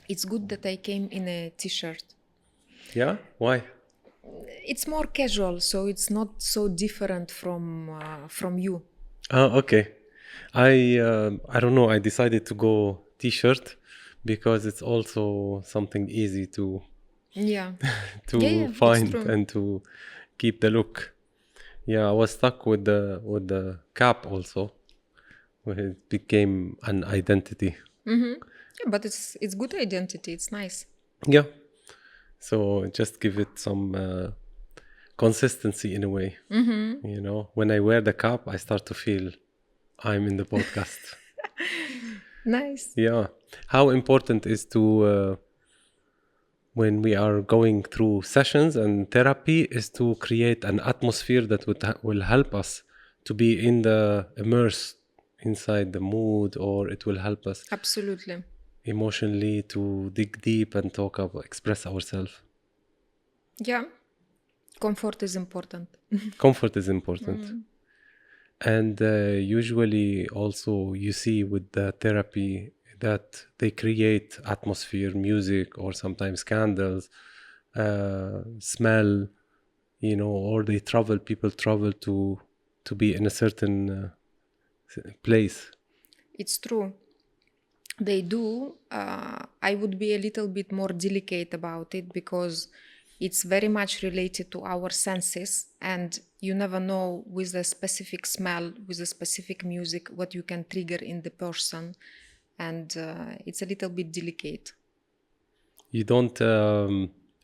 It's good that I came in a t-shirt. Yeah? Why? It's more casual, so it's not so different from you. Oh, okay. I don't know. I decided to go t-shirt because it's also something easy to Yeah. to It's find true. and to keep the look. Yeah, I was stuck with the cap also. Where it became an identity. Yeah, but it's good identity. It's nice. Yeah. So just give it some consistency in a way. You know, when I wear the cap, I start to feel I'm in the podcast. Nice. Yeah. How important is to when we are going through sessions and therapy is to create an atmosphere that will help us to be in the immersed inside the mood, or it will help us Absolutely. emotionally to dig deep and talk about express ourselves. Yeah. Comfort is important. Comfort is important. And usually also you see with the therapy that they create atmosphere, music, or sometimes candles, smell, you know, or people travel to be in a certain place. It's true. They do. I would be a little bit more delicate about it because it's very much related to our senses, and you never know with a specific smell, with a specific music, what you can trigger in the person, and it's a little bit delicate. You don't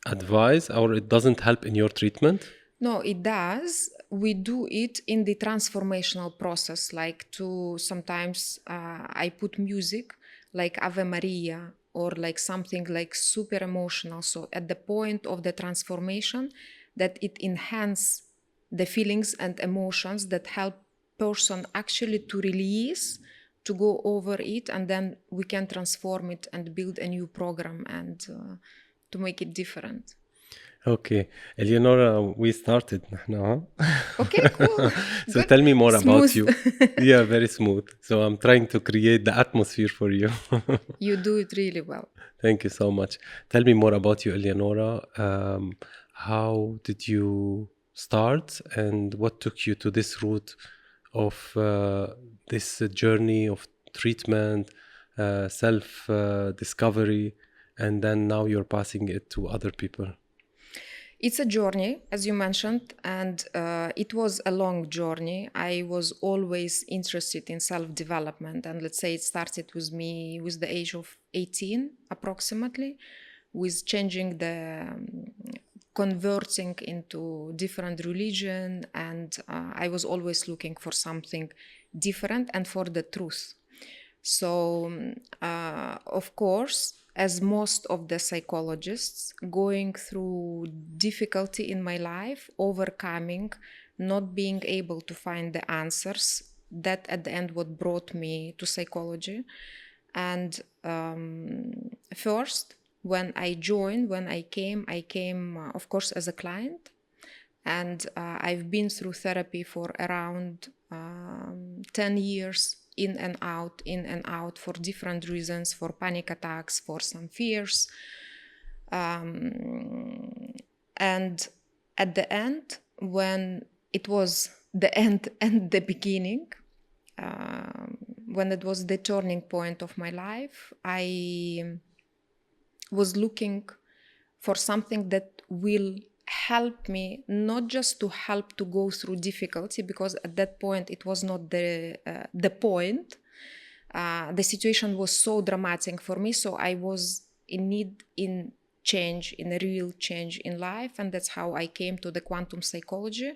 advise, or it doesn't help in your treatment? No, it does. We do it in the transformational process, like to sometimes I put music like Ave Maria or like something like super emotional. So at the point of the transformation, that it enhance the feelings and emotions that help person actually to release, to go over it, and then we can transform it and build a new program and to make it different. Okay, Eleonora, we started now. Okay, cool. So Good. tell me more about Smooth. you. Yeah, very smooth. So I'm trying to create the atmosphere for you. You do it really well. Thank you so much. Tell me more about you, Eleonora. How did you start, and what took you to this route of this journey of treatment, self discovery, and then now you're passing it to other people? It's a journey, as you mentioned, and it was a long journey. I was always interested in self-development, and let's say it started with me with the age of 18 approximately, with changing the converting into different religion, and I was always looking for something different and for the truth. So, of course, as most of the psychologists, going through difficulty in my life, overcoming, not being able to find the answers, that at the end what brought me to psychology. And first, when I came, of course, as a client. And I've been through therapy for around 10 years, in and out, for different reasons, for panic attacks, for some fears. And at the end, when it was the end and the beginning, when it was the turning point of my life, I was looking for something that will help me, not just to help to go through difficulty, because at that point it was not the point. The situation was so dramatic for me, so I was in need in change, in a real change in life, and that's how I came to the quantum psychology.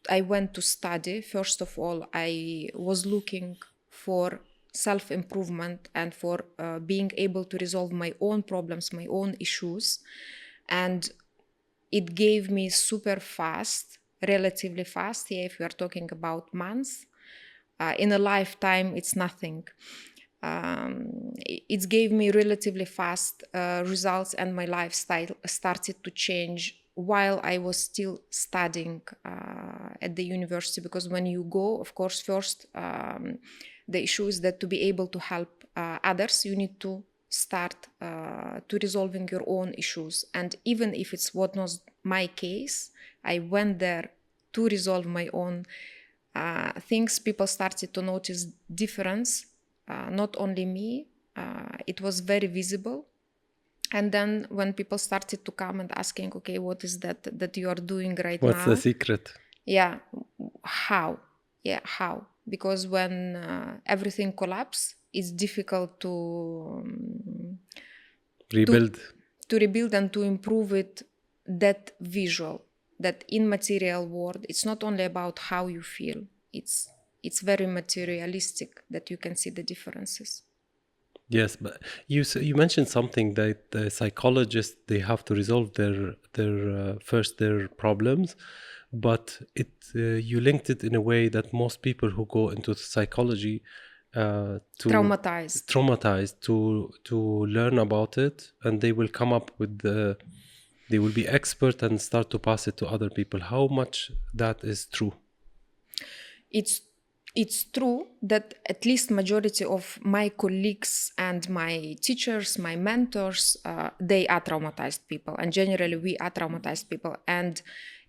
I went to study. First of all, I was looking for self-improvement and for being able to resolve my own problems, my own issues. And it gave me super fast, relatively fast, yeah, if we are talking about months. In a lifetime, it's nothing. It gave me relatively fast results, and my lifestyle started to change while I was still studying at the university. Because when you go, of course, first the issue is that to be able to help others, you need to start to resolving your own issues. And even if it's what was my case, I went there to resolve my own things. People started to notice difference, not only me. It was very visible. And then when people started to come and asking, okay, what is that you are doing right now? What's the secret? Yeah, how? Yeah, how? Because when everything collapses, it's difficult to Rebuild. to rebuild and to improve it. That visual, that immaterial world, it's not only about how you feel. It's very materialistic that you can see the differences. Yes, but you mentioned something that the psychologists, they have to resolve their first their problems, but you linked it in a way that most people who go into psychology to Traumatized to learn about it, and they will come up with they will be expert and start to pass it to other people. How much that is true? It's true that at least majority of my colleagues and my teachers, my mentors, they are traumatized people, and generally we are traumatized people. And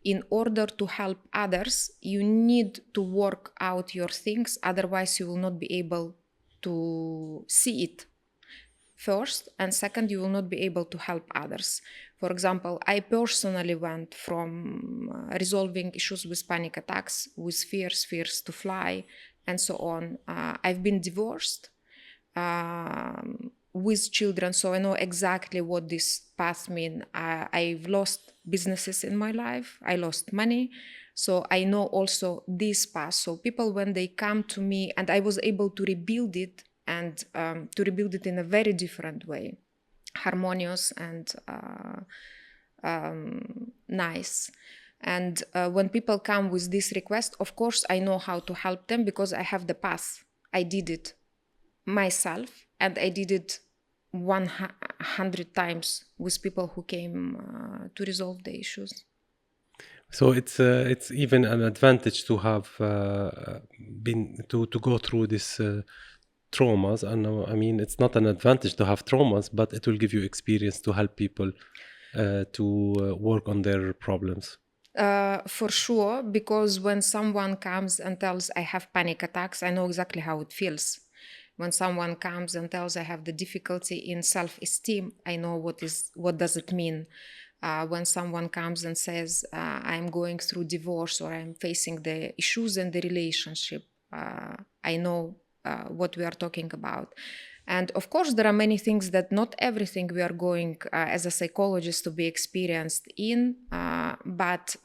in order to help others, you need to work out your things, otherwise you will not be able to see it first, and second, you will not be able to help others. For example, I personally went from resolving issues with panic attacks, with fears to fly, and so on. I've been divorced with children, so I know exactly what this path means. I've lost businesses in my life, I lost money, so I know also this path. So people, when they come to me, and I was able to rebuild it, and to rebuild it in a very different way, harmonious and nice. And when people come with this request, of course I know how to help them, because I have the path. I did it myself, and I did it 100 times with people who came to resolve the issues. So it's even an advantage to have been to go through this traumas. And I mean, it's not an advantage to have traumas, but it will give you experience to help people to work on their problems. For sure, because when someone comes and tells I have panic attacks, I know exactly how it feels. When someone comes and tells I have the difficulty in self-esteem, I know what does it mean. When someone comes and says I'm going through divorce, or I'm facing the issues in the relationship, I know what we are talking about. And of course, there are many things that not everything we are going as a psychologist to be experienced in, but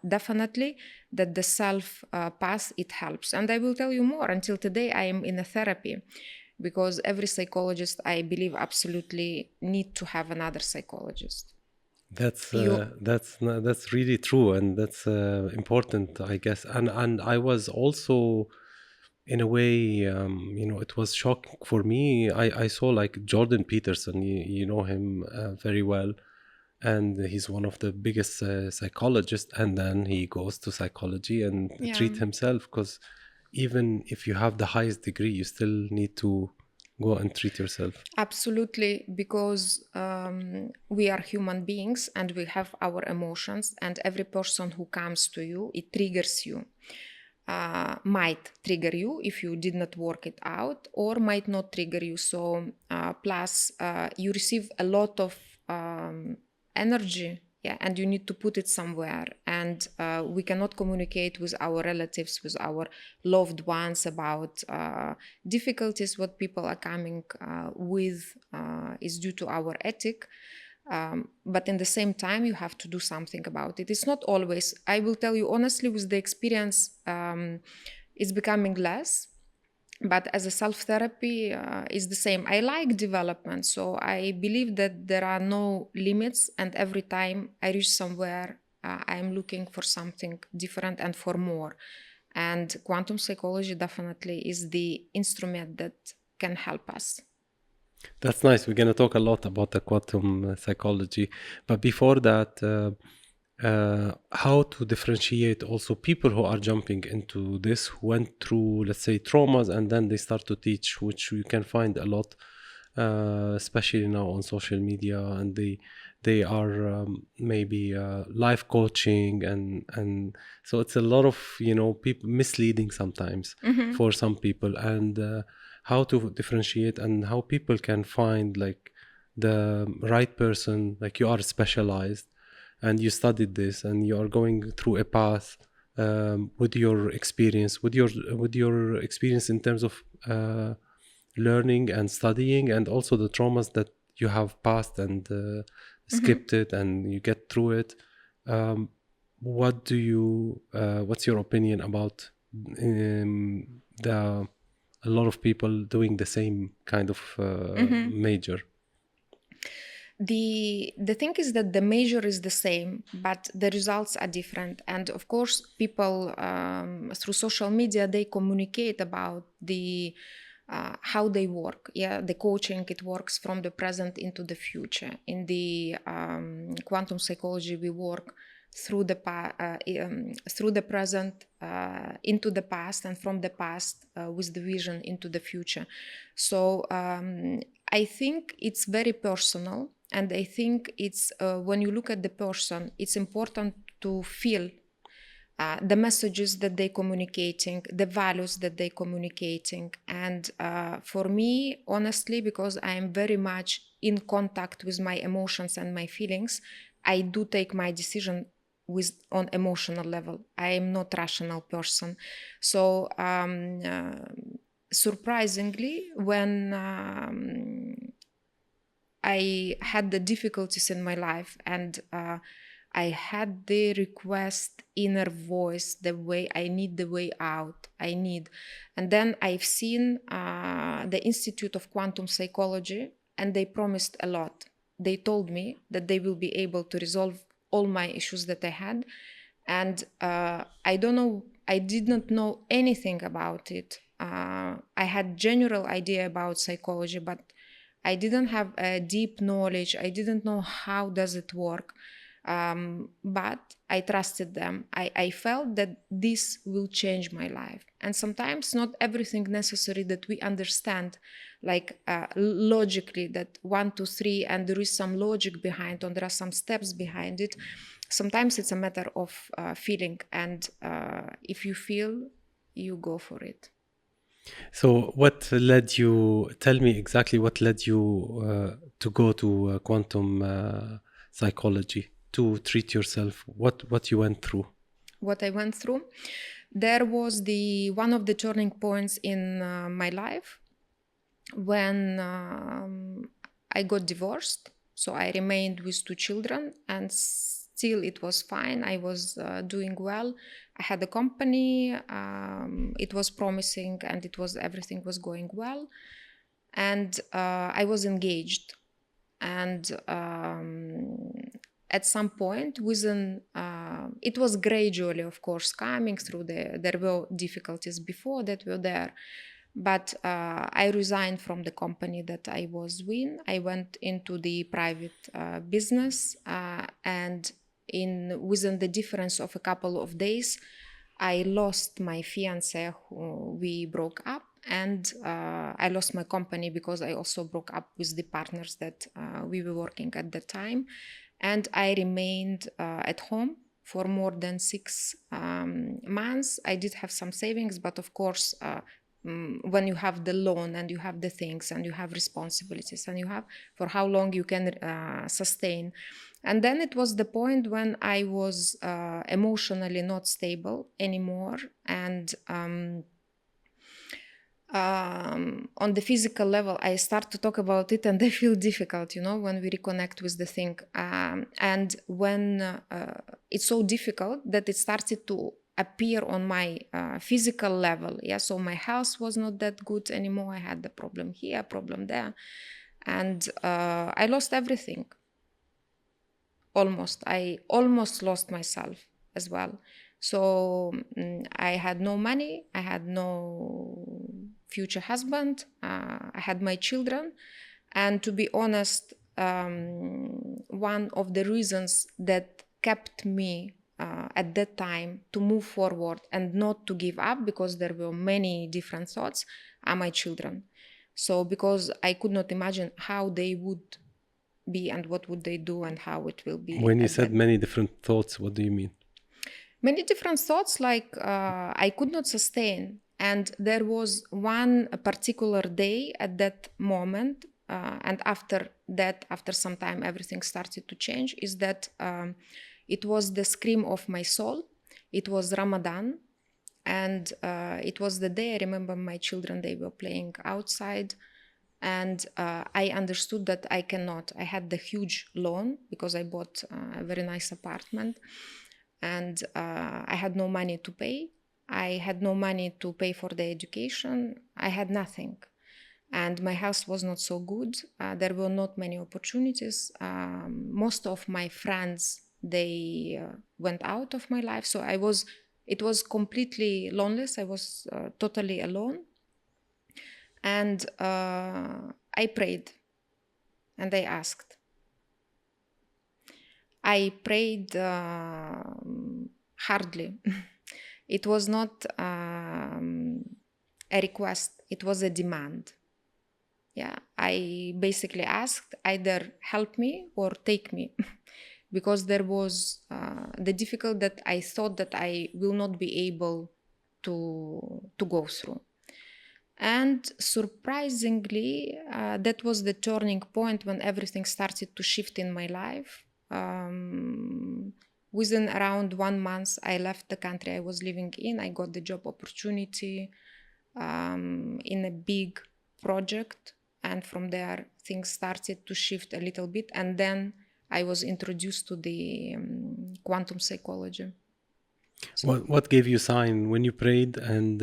definitely that the self path, it helps. And I will tell you more. Until today, I am in a therapy, because every psychologist, I believe, absolutely need to have another psychologist. That's really true, and that's important, I guess. And I was also, in a way, it was shocking for me. I saw like Jordan Peterson, you know him very well, and he's one of the biggest psychologists, and then he goes to psychology and treat himself, because even if you have the highest degree, you still need to go and treat yourself. Absolutely, because we are human beings and we have our emotions, and every person who comes to you, it triggers you. Might trigger you if you did not work it out, or might not trigger you. So plus you receive a lot of energy, and you need to put it somewhere. And we cannot communicate with our relatives, with our loved ones about difficulties. What people are coming with is due to our ethic. But in the same time, you have to do something about it. It's not always, I will tell you honestly, with the experience, it's becoming less. But as a self-therapy, is the same. I like development, so I believe that there are no limits, and every time I reach somewhere, I'm looking for something different and for more. And quantum psychology definitely is the instrument that can help us. That's nice. We're going to talk a lot about the quantum psychology. But before that, how to differentiate also people who are jumping into this, who went through, let's say, traumas, and then they start to teach, which you can find a lot especially now on social media, and they are maybe life coaching, and so it's a lot of people misleading sometimes for some people, and how to differentiate and how people can find like the right person. Like you are specialized and you studied this and you are going through a path with your experience, with your experience in terms of learning and studying, and also the traumas that you have passed and skipped it, and you get through it. What's your opinion about a lot of people doing the same kind of major? The thing is that the measure is the same, but the results are different. And of course, people through social media, they communicate about the how they work. Yeah, the coaching, it works from the present into the future. In the quantum psychology, we work through the present into the past, and from the past with the vision into the future. So I think it's very personal, and I think it's when you look at the person, it's important to feel the messages that they're communicating, the values that they're communicating. And for me, honestly, because I am very much in contact with my emotions and my feelings, I do take my decision on emotional level. I am not rational person. So surprisingly, when I had the difficulties in my life, and I had the request inner voice, the way I need the way out, and then I've seen the Institute of Quantum Psychology, and they promised a lot. They told me that they will be able to resolve all my issues that I had, and I did not know anything about it. I had general idea about psychology, but I didn't have a deep knowledge. I didn't know how does it work. But I trusted them. I felt that this will change my life. And sometimes not everything necessary that we understand, like logically, that 1, 2, 3, and there is some logic behind, or there are some steps behind it. Sometimes it's a matter of feeling, and if you feel, you go for it. So tell me exactly what led you to go to quantum psychology, to treat yourself, what you went through? What I went through, there was one of the turning points in my life when I got divorced. So I remained with 2 children, and still it was fine. I was doing well. I had a company. It was promising, and everything was going well. And I was engaged. And at some point, it was gradually, of course, coming through. There were difficulties before that were there. But I resigned from the company that I was in. I went into the private business, and within the difference of a couple of days, I lost my fiancé. We broke up, and I lost my company because I also broke up with the partners that we were working at the time. And I remained at home for more than 6 months. I did have some savings, but of course, when you have the loan and you have the things and you have responsibilities and you have for how long you can sustain. And then it was the point when I was emotionally not stable anymore, and on the physical level, I start to talk about it, and I feel difficult, when we reconnect with the thing. And when it's so difficult that it started to appear on my physical level. Yeah, so my health was not that good anymore. I had the problem here, problem there, and I lost everything. I almost lost myself as well. So I had no money. I had no future husband. I had my children, and to be honest, one of the reasons that kept me at that time to move forward and not to give up, because there were many different thoughts, are my children. So because I could not imagine how they would be and what would they do and how it will be. When you said many different thoughts, what do you mean? Many different thoughts, like I could not sustain. And there was one particular day at that moment, and after that, after some time, everything started to change, is that it was the scream of my soul. It was Ramadan, and it was the day I remember my children, they were playing outside, and I understood that I cannot. I had the huge loan because I bought a very nice apartment, and I had no money to pay. I had no money to pay for the education. I had nothing. And my health was not so good. There were not many opportunities. Most of my friends, they went out of my life. So it was completely loneless. I was totally alone. And I prayed and I asked. I prayed hardly. It was not a request, it was a demand. Yeah, I basically asked either help me or take me, because there was the difficulty that I thought that I will not be able to go through. And surprisingly, that was the turning point when everything started to shift in my life. Within around 1 month, I left the country I was living in. I got the job opportunity in a big project. And from there, things started to shift a little bit. And then I was introduced to the quantum psychology. So what gave you sign when you prayed, and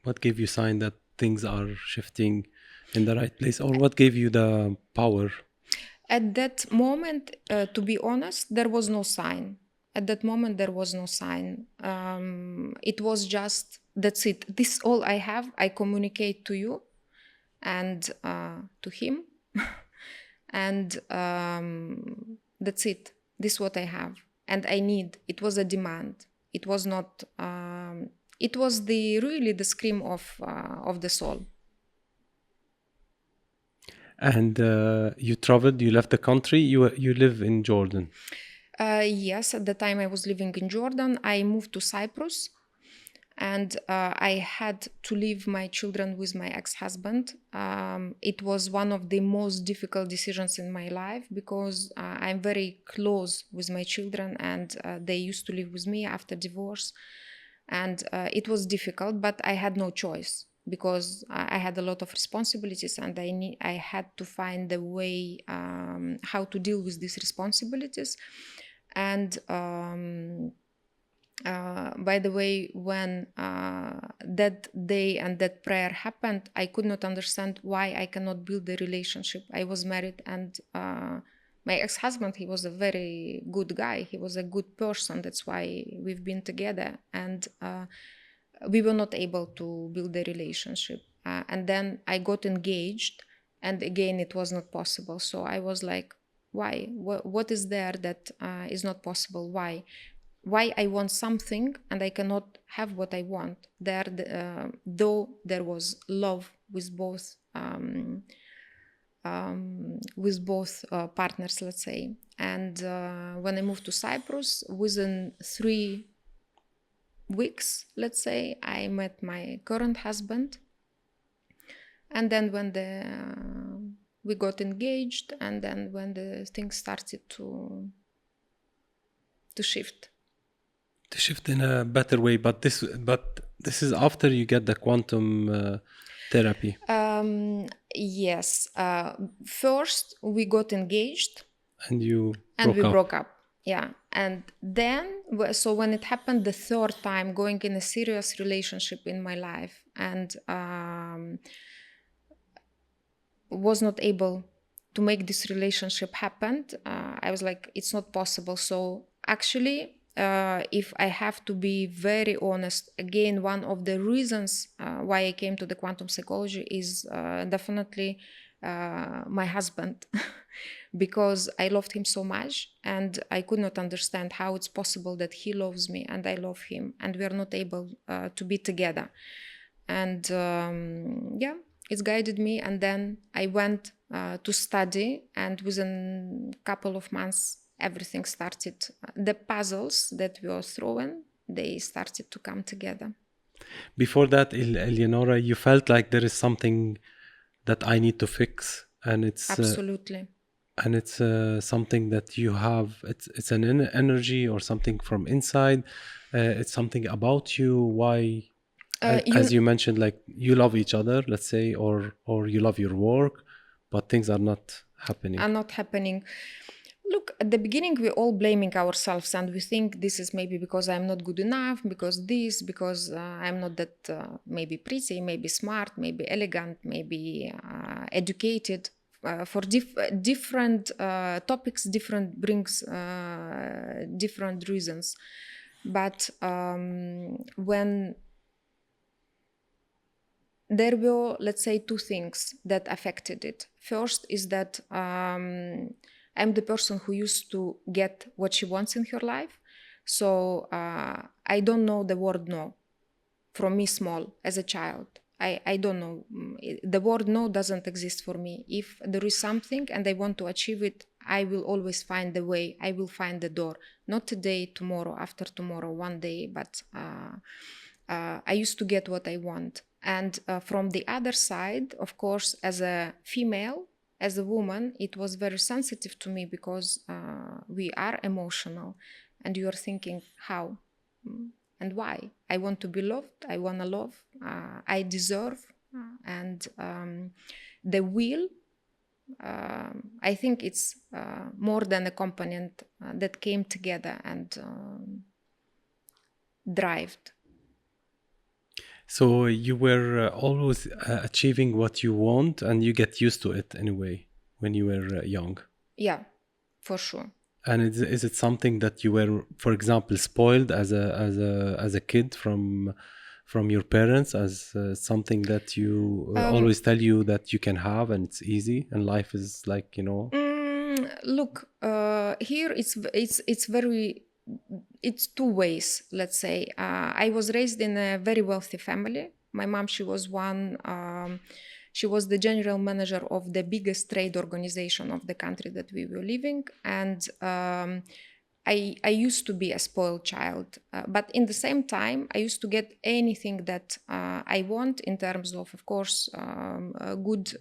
what gave you sign that things are shifting in the right place, or what gave you the power? At that moment, to be honest, there was no sign. At that moment, there was no sign. It was just, that's it. This is all I have. I communicate to you and to him. And that's it. This is what I have. And I need. It was a demand. It was not, it was really the scream of the soul. And you traveled, you left the country, you live in Jordan. Yes, at the time I was living in Jordan. I moved to Cyprus, and I had to leave my children with my ex-husband. It was one of the most difficult decisions in my life, because I'm very close with my children, and they used to live with me after divorce. And it was difficult, but I had no choice, because I had a lot of responsibilities, and I had to find a way how to deal with these responsibilities. And by the way, when that day and that prayer happened, I could not understand why I cannot build a relationship. I was married, and my ex-husband, he was a very good guy. He was a good person. That's why we've been together. And we were not able to build a relationship. And then I got engaged, and again, it was not possible. So I was like, why? What is there that is not possible? Why I want something and I cannot have what I want? Though there was love with both partners, let's say. And when I moved to Cyprus, within 3 weeks, let's say, I met my current husband. And then when we got engaged, and then when the things started to shift. To shift in a better way, but this is after you get the quantum therapy. Yes. First, we got engaged. And we broke up. Yeah. And then, so when it happened the third time, going in a serious relationship in my life, and was not able to make this relationship happen, I was like, it's not possible. So actually, if I have to be very honest, again, one of the reasons why I came to the quantum psychology is definitely my husband, because I loved him so much, and I could not understand how it's possible that he loves me and I love him, and we are not able to be together. And It guided me, and then I went to study, and within a couple of months, everything started. The puzzles that we were throwing, they started to come together. Before that, Eleonora, you felt like there is something that I need to fix, and it's Absolutely. Something that you have. It's an energy or something from inside. It's something about you. Why? As you mentioned, like you love each other, let's say, or you love your work, but things are not happening. Look, at the beginning, we're all blaming ourselves, and we think this is maybe because I'm not good enough, because I'm not that maybe pretty, maybe smart, maybe elegant, maybe educated. For different topics, brings different reasons. But when there were, let's say, two things that affected it. First is that I'm the person who used to get what she wants in her life. So I don't know the word no from me small as a child. I don't know. The word no doesn't exist for me. If there is something and I want to achieve it, I will always find the way. I will find the door. Not today, tomorrow, after tomorrow, one day, but I used to get what I want. And from the other side, of course, as a female, as a woman, it was very sensitive to me because we are emotional, and you are thinking, how and why? I want to be loved, I want to love, I deserve, and the will, I think it's more than a component that came together and drived. So you were always achieving what you want, and you get used to it anyway when you were young. Yeah, for sure. And is it something that you were, for example, spoiled as a kid from your parents, as something that you always tell you that you can have and it's easy and life is like, Look, here it's two ways, let's say. I was raised in a very wealthy family. My mom, she was the general manager of the biggest trade organization of the country that we were living. And I used to be a spoiled child. But in the same time, I used to get anything that I want in terms of course, good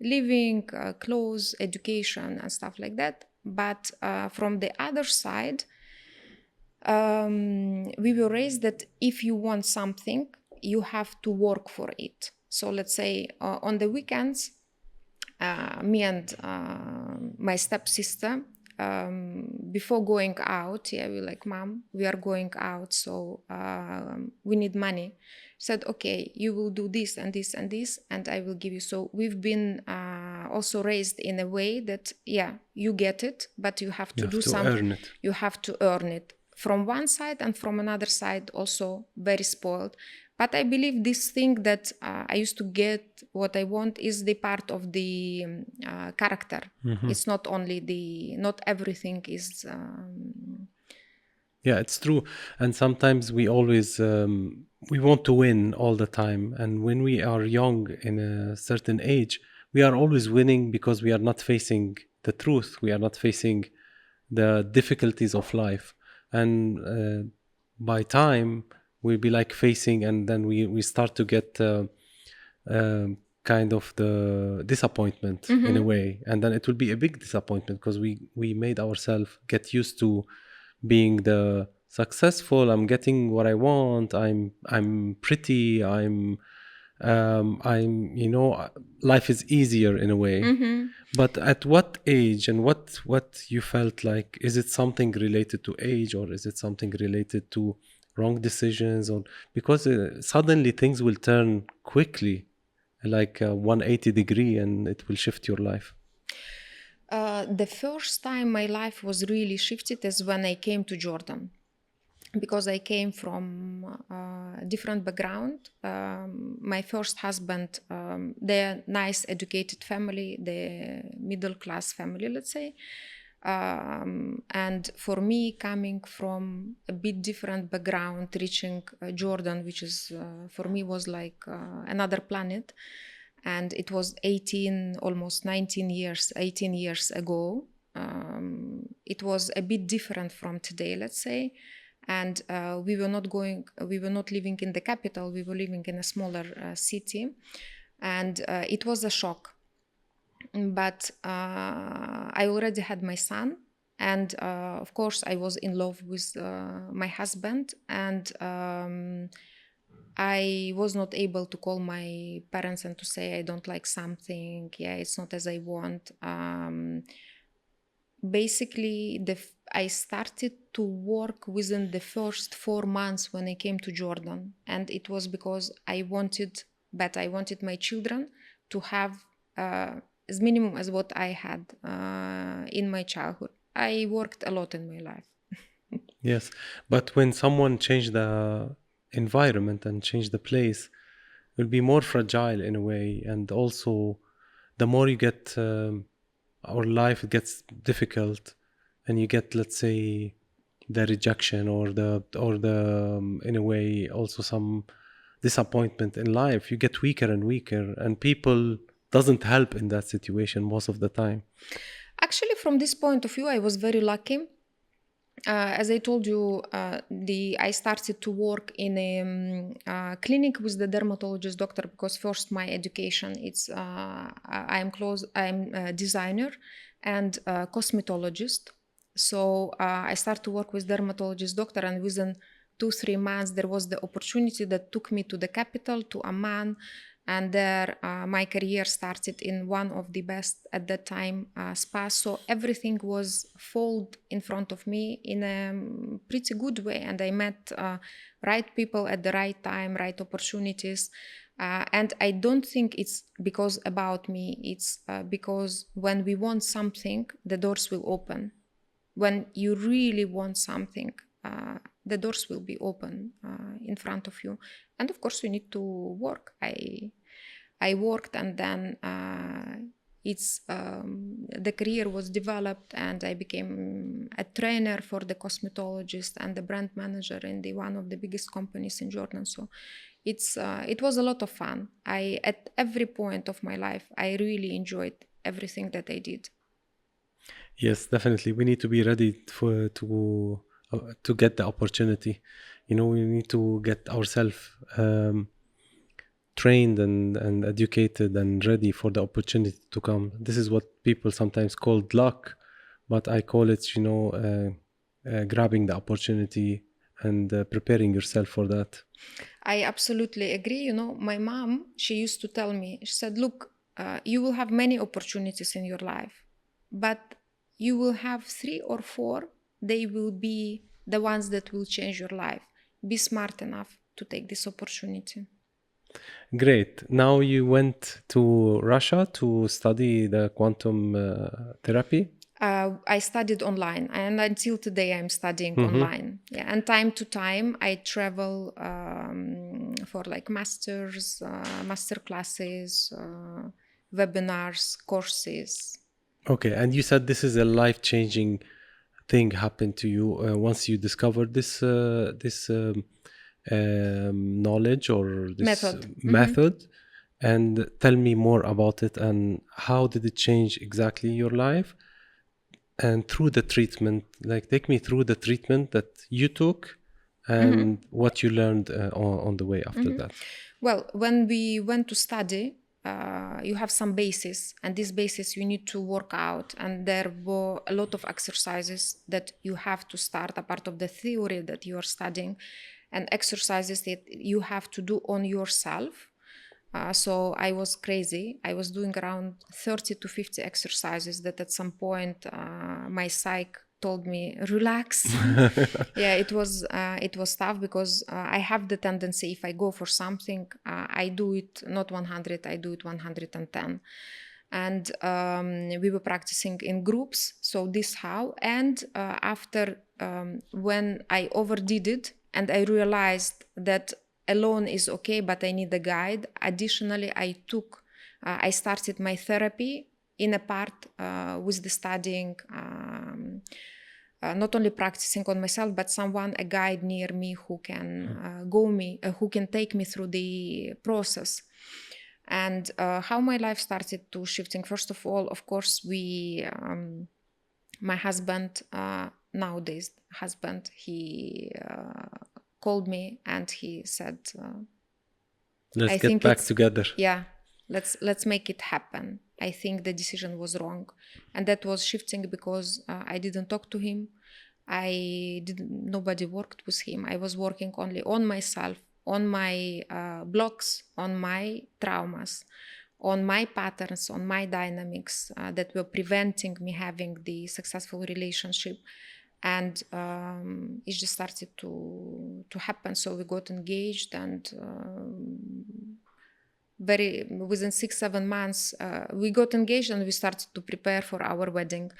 living, clothes, education, and stuff like that. But from the other side, we were raised that if you want something, you have to work for it. So let's say on the weekends, me and my stepsister, before going out, we're like, Mom, we are going out, so we need money. Said, okay, you will do this and this and this, and I will give you. So we've been also raised in a way that, you get it, but you have to do something. You have to earn it. From one side and from another side, also very spoiled. But I believe this thing that I used to get what I want is the part of the character. Mm-hmm. It's not only not everything is... Yeah, it's true. And sometimes we always, we want to win all the time. And when we are young in a certain age, we are always winning because we are not facing the truth. We are not facing the difficulties of life. And by time, we'll be like facing, and then we start to get kind of the disappointment in a way. And then it will be a big disappointment because we made ourselves get used to being the successful. I'm getting what I want. I'm pretty. I'm life is easier in a way. Mm-hmm. But at what age and what you felt like? Is it something related to age, or is it something related to wrong decisions? Or because suddenly things will turn quickly, like 180 degree, and it will shift your life. The first time my life was really shifted is when I came to Jordan, because I came from a different background. My first husband, they're nice, educated family, the middle class family, let's say. And for me, coming from a bit different background, reaching Jordan, which is for me was like another planet, and it was 18 years ago. It was a bit different from today, let's say. And we were not living in the capital, we were living in a smaller city. And it was a shock. But I already had my son. And of course, I was in love with my husband. And I was not able to call my parents and to say I don't like something. Yeah, it's not as I want. Basically, I started to work within the first 4 months when I came to Jordan. And it was because I wanted my children to have as minimum as what I had in my childhood. I worked a lot in my life. Yes, but when someone changed the environment and changed the place, it will be more fragile in a way, and also the more you get, our life gets difficult, and you get, let's say, the rejection or the in a way also some disappointment in life. You get weaker and weaker, and people doesn't help in that situation most of the time. Actually, from this point of view, I was very lucky. As I told you, I started to work in a clinic with the dermatologist doctor because first my education I'm a designer and a cosmetologist. So I started to work with dermatologist doctor, and within 2-3 months there was the opportunity that took me to the capital, to Amman. And there my career started in one of the best at that time spas. So everything was folded in front of me in a pretty good way. And I met right people at the right time, right opportunities. And I don't think it's because about me. It's because when we want something, the doors will open. When you really want something, the doors will be open in front of you. And of course, you need to work. I worked, and then the career was developed, and I became a trainer for the cosmetologist and the brand manager in one of the biggest companies in Jordan. So it was a lot of fun. At every point of my life, I really enjoyed everything that I did. Yes, definitely. We need to be ready to get the opportunity. You know, we need to get ourselves trained and educated and ready for the opportunity to come. This is what people sometimes call luck, but I call it, grabbing the opportunity and preparing yourself for that. I absolutely agree. You know, my mom, she used to tell me, she said, look, you will have many opportunities in your life, but you will have 3 or 4. They will be the ones that will change your life. Be smart enough to take this opportunity. Great. Now you went to Russia to study the quantum therapy. I studied online, and until today I'm studying online. Yeah, and time to time I travel for like master classes, webinars, courses. Okay, and you said this is a life-changing thing happened to you once you discovered this knowledge or this method. And tell me more about it, and how did it change exactly your life? And through the treatment, like take me through the treatment that you took and what you learned on the way after that. Well, when we went to study, you have some basis, and this basis you need to work out, and there were a lot of exercises that you have to start, a part of the theory that you are studying, and exercises that you have to do on yourself. So I was crazy. I was doing around 30 to 50 exercises that at some point my psych told me, relax. Yeah, it was tough because I have the tendency, if I go for something, I do it not 100, I do it 110. And we were practicing in groups, so this how. And after when I overdid it, and I realized that alone is okay, but I need a guide. Additionally, I started my therapy in a part with the studying, not only practicing on myself, but someone, a guide near me who can who can take me through the process. And how my life started to shifting. First of all, of course, my husband, nowadays husband, he called me and he said, Let's I get think back it's, together. yeah, let's make it happen. I think the decision was wrong. And that was shifting because I didn't talk to him. Nobody worked with him. I was working only on myself, on my blocks, on my traumas, on my patterns, on my dynamics that were preventing me having the successful relationship. And it just started to happen. So we got engaged, and within 6-7 months we got engaged, and we started to prepare for our wedding.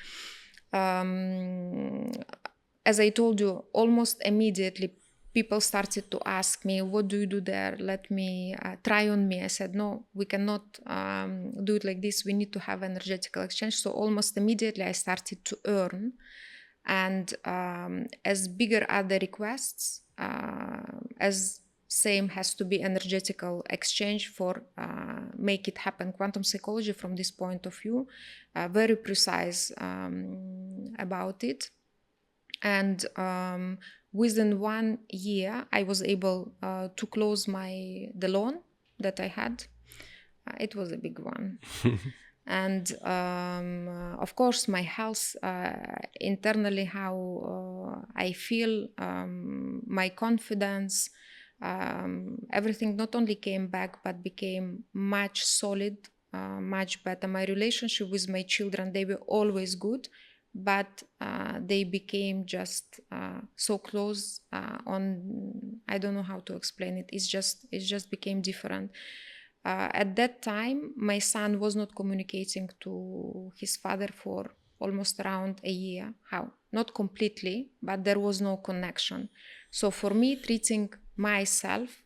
As I told you, almost immediately people started to ask me, what do you do there? Let me try on me. I said, no, we cannot do it like this. We need to have energetical exchange. So almost immediately I started to earn. And as bigger are the requests, as same has to be energetical exchange for make it happen. Quantum psychology, from this point of view, very precise about it. And within 1 year, I was able to close the loan that I had. It was a big one. And of course, my health internally, how I feel, my confidence, everything not only came back, but became much solid, much better. My relationship with my children, they were always good, but they became just so close I don't know how to explain it. It just became different. At that time, my son was not communicating to his father for almost around a year. How? Not completely, but there was no connection. So for me, treating myself,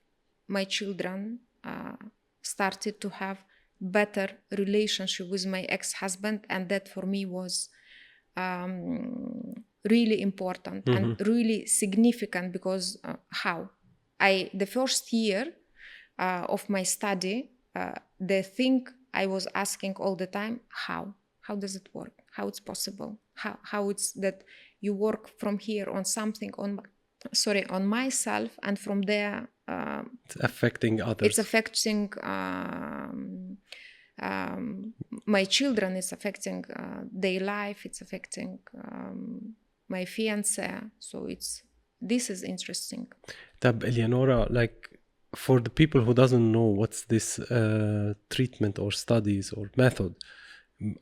my children started to have better relationship with my ex-husband, and that for me was really important and really significant, because the first year of my study, the thing I was asking all the time, how does it work? How it's possible? How it's that you work from here on something on myself, and from there it's affecting others. It's affecting my children. It's affecting their life. It's affecting my fiancé. So this is interesting. طب Eleonora, like, for the people who doesn't know what's this treatment or studies or method,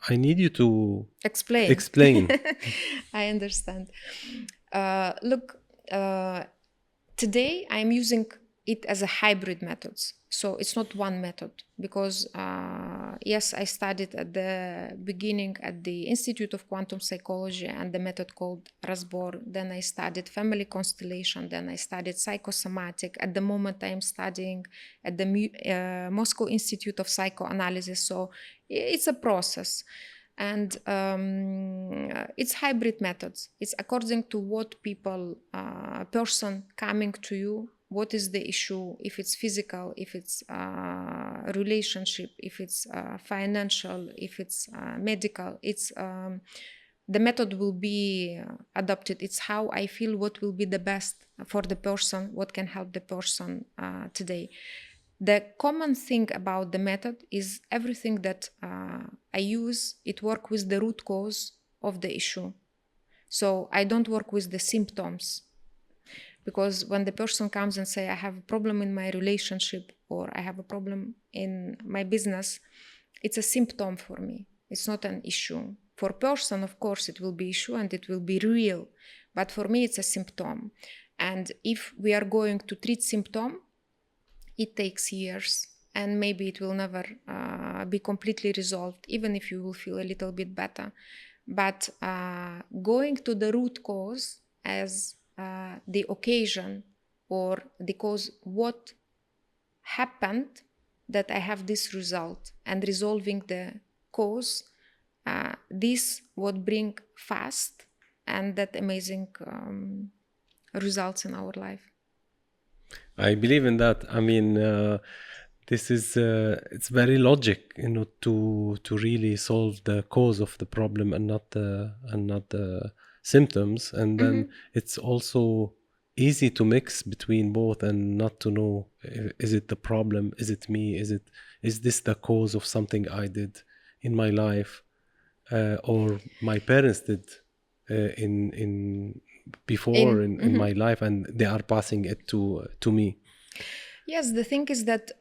I need you to explain. I understand. Look, today I'm using it as a hybrid method. So it's not one method, because yes, I studied at the beginning at the Institute of Quantum Psychology and the method called Rasbor. Then I studied family constellation. Then I studied psychosomatic. At the moment I'm studying at the Moscow Institute of Psychoanalysis. So it's a process. And it's hybrid methods. It's according to what person coming to you, what is the issue, if it's physical, if it's relationship, if it's financial, if it's medical. It's the method will be adopted. It's how I feel, what will be the best for the person, what can help the person today. The common thing about the method is everything that I use, it works with the root cause of the issue. So I don't work with the symptoms, because when the person comes and say, I have a problem in my relationship, or I have a problem in my business, it's a symptom for me. It's not an issue. For person, of course, it will be issue and it will be real. But for me, it's a symptom. And if we are going to treat symptom, it takes years, and maybe it will never be completely resolved, even if you will feel a little bit better. But going to the root cause as the occasion or the cause, what happened that I have this result, and resolving the cause this would bring fast and that amazing results in our life. I believe in that. I mean, this is it's very logic, to really solve the cause of the problem and not the symptoms. And then it's also easy to mix between both and not to know, is it the problem, is it me, is this the cause of something I did in my life, or my parents did in before in my life, and they are passing it to me. Yes, the thing is that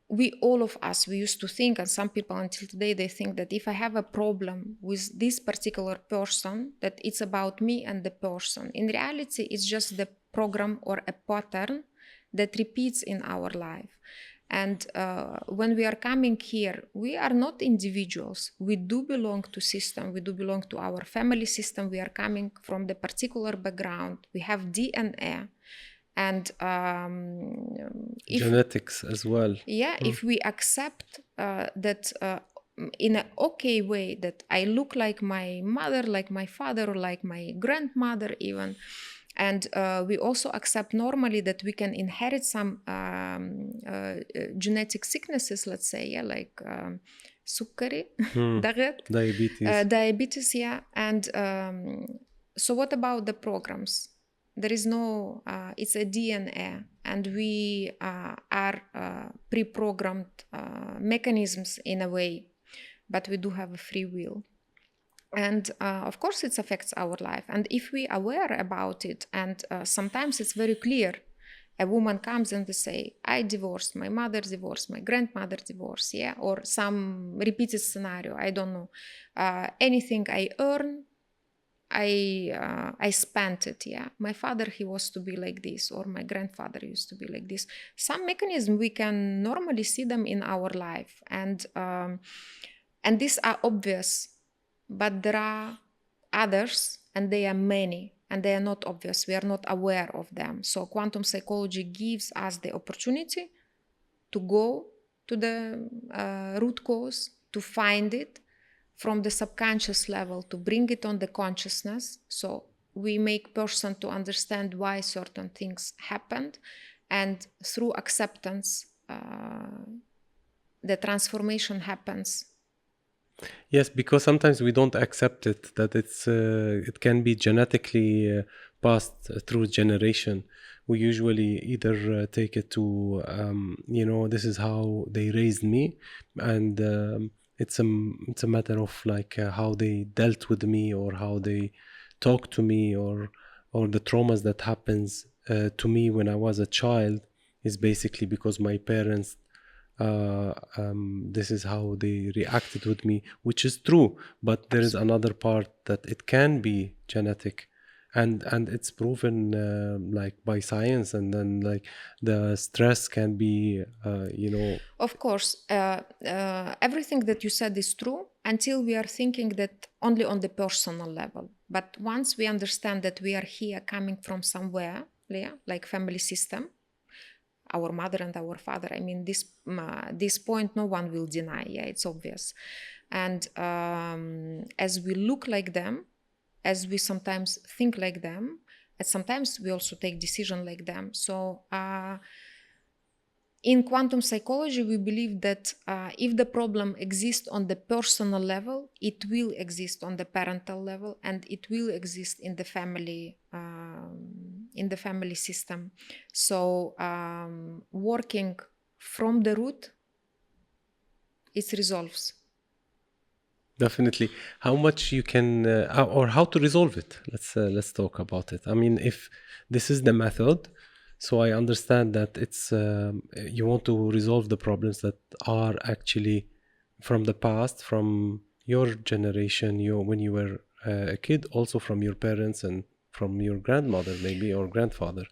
we, all of us, we used to think, and some people until today, they think that if I have a problem with this particular person, that it's about me and the person. In reality, it's just the program or a pattern that repeats in our life. And when we are coming here, we are not individuals. We do belong to system. We do belong to our family system. We are coming from the particular background. We have DNA. And genetics as well. Yeah, if we accept that in an okay way, that I look like my mother, like my father, or like my grandmother even, and we also accept normally that we can inherit some genetic sicknesses, let's say, yeah, like sukkari, diabetes, yeah. And so what about the programs? There is no, it's a DNA, and we are pre-programmed mechanisms in a way, but we do have a free will. And of course it affects our life. And if we are aware about it, and sometimes it's very clear, a woman comes and they say, I divorced, my mother divorced, my grandmother divorced, yeah, or some repeated scenario, I don't know, anything I earn, I spent it, yeah. My father, he was to be like this, or my grandfather used to be like this. Some mechanism, we can normally see them in our life, and these are obvious, but there are others, and they are many, and they are not obvious. We are not aware of them. So quantum psychology gives us the opportunity to go to the root cause, to find it from the subconscious level, to bring it on the consciousness. So we make person to understand why certain things happened, and through acceptance, the transformation happens. Yes, because sometimes we don't accept it, that it can be genetically passed through generation. We usually either take it to, this is how they raised me, and it's a matter of like how they dealt with me, or how they talked to me, or the traumas that happens to me when I was a child is basically because my parents, this is how they reacted with me, which is true. But there is another part that it can be genetic, and it's proven like by science, and then like the stress can be Of course, everything that you said is true until we are thinking that only on the personal level. But once we understand that we are here coming from somewhere, yeah, like family system, our mother and our father, I mean, this point no one will deny, yeah, it's obvious. And as we look like them, as we sometimes think like them, and sometimes we also take decision like them. So in quantum psychology, we believe that if the problem exists on the personal level, it will exist on the parental level, and it will exist in the family system. So working from the root, it resolves. Definitely. How much you can, or how to resolve it? Let's talk about it. I mean, if this is the method, so I understand that it's you want to resolve the problems that are actually from the past, from your generation, when you were a kid, also from your parents and from your grandmother maybe, or grandfather.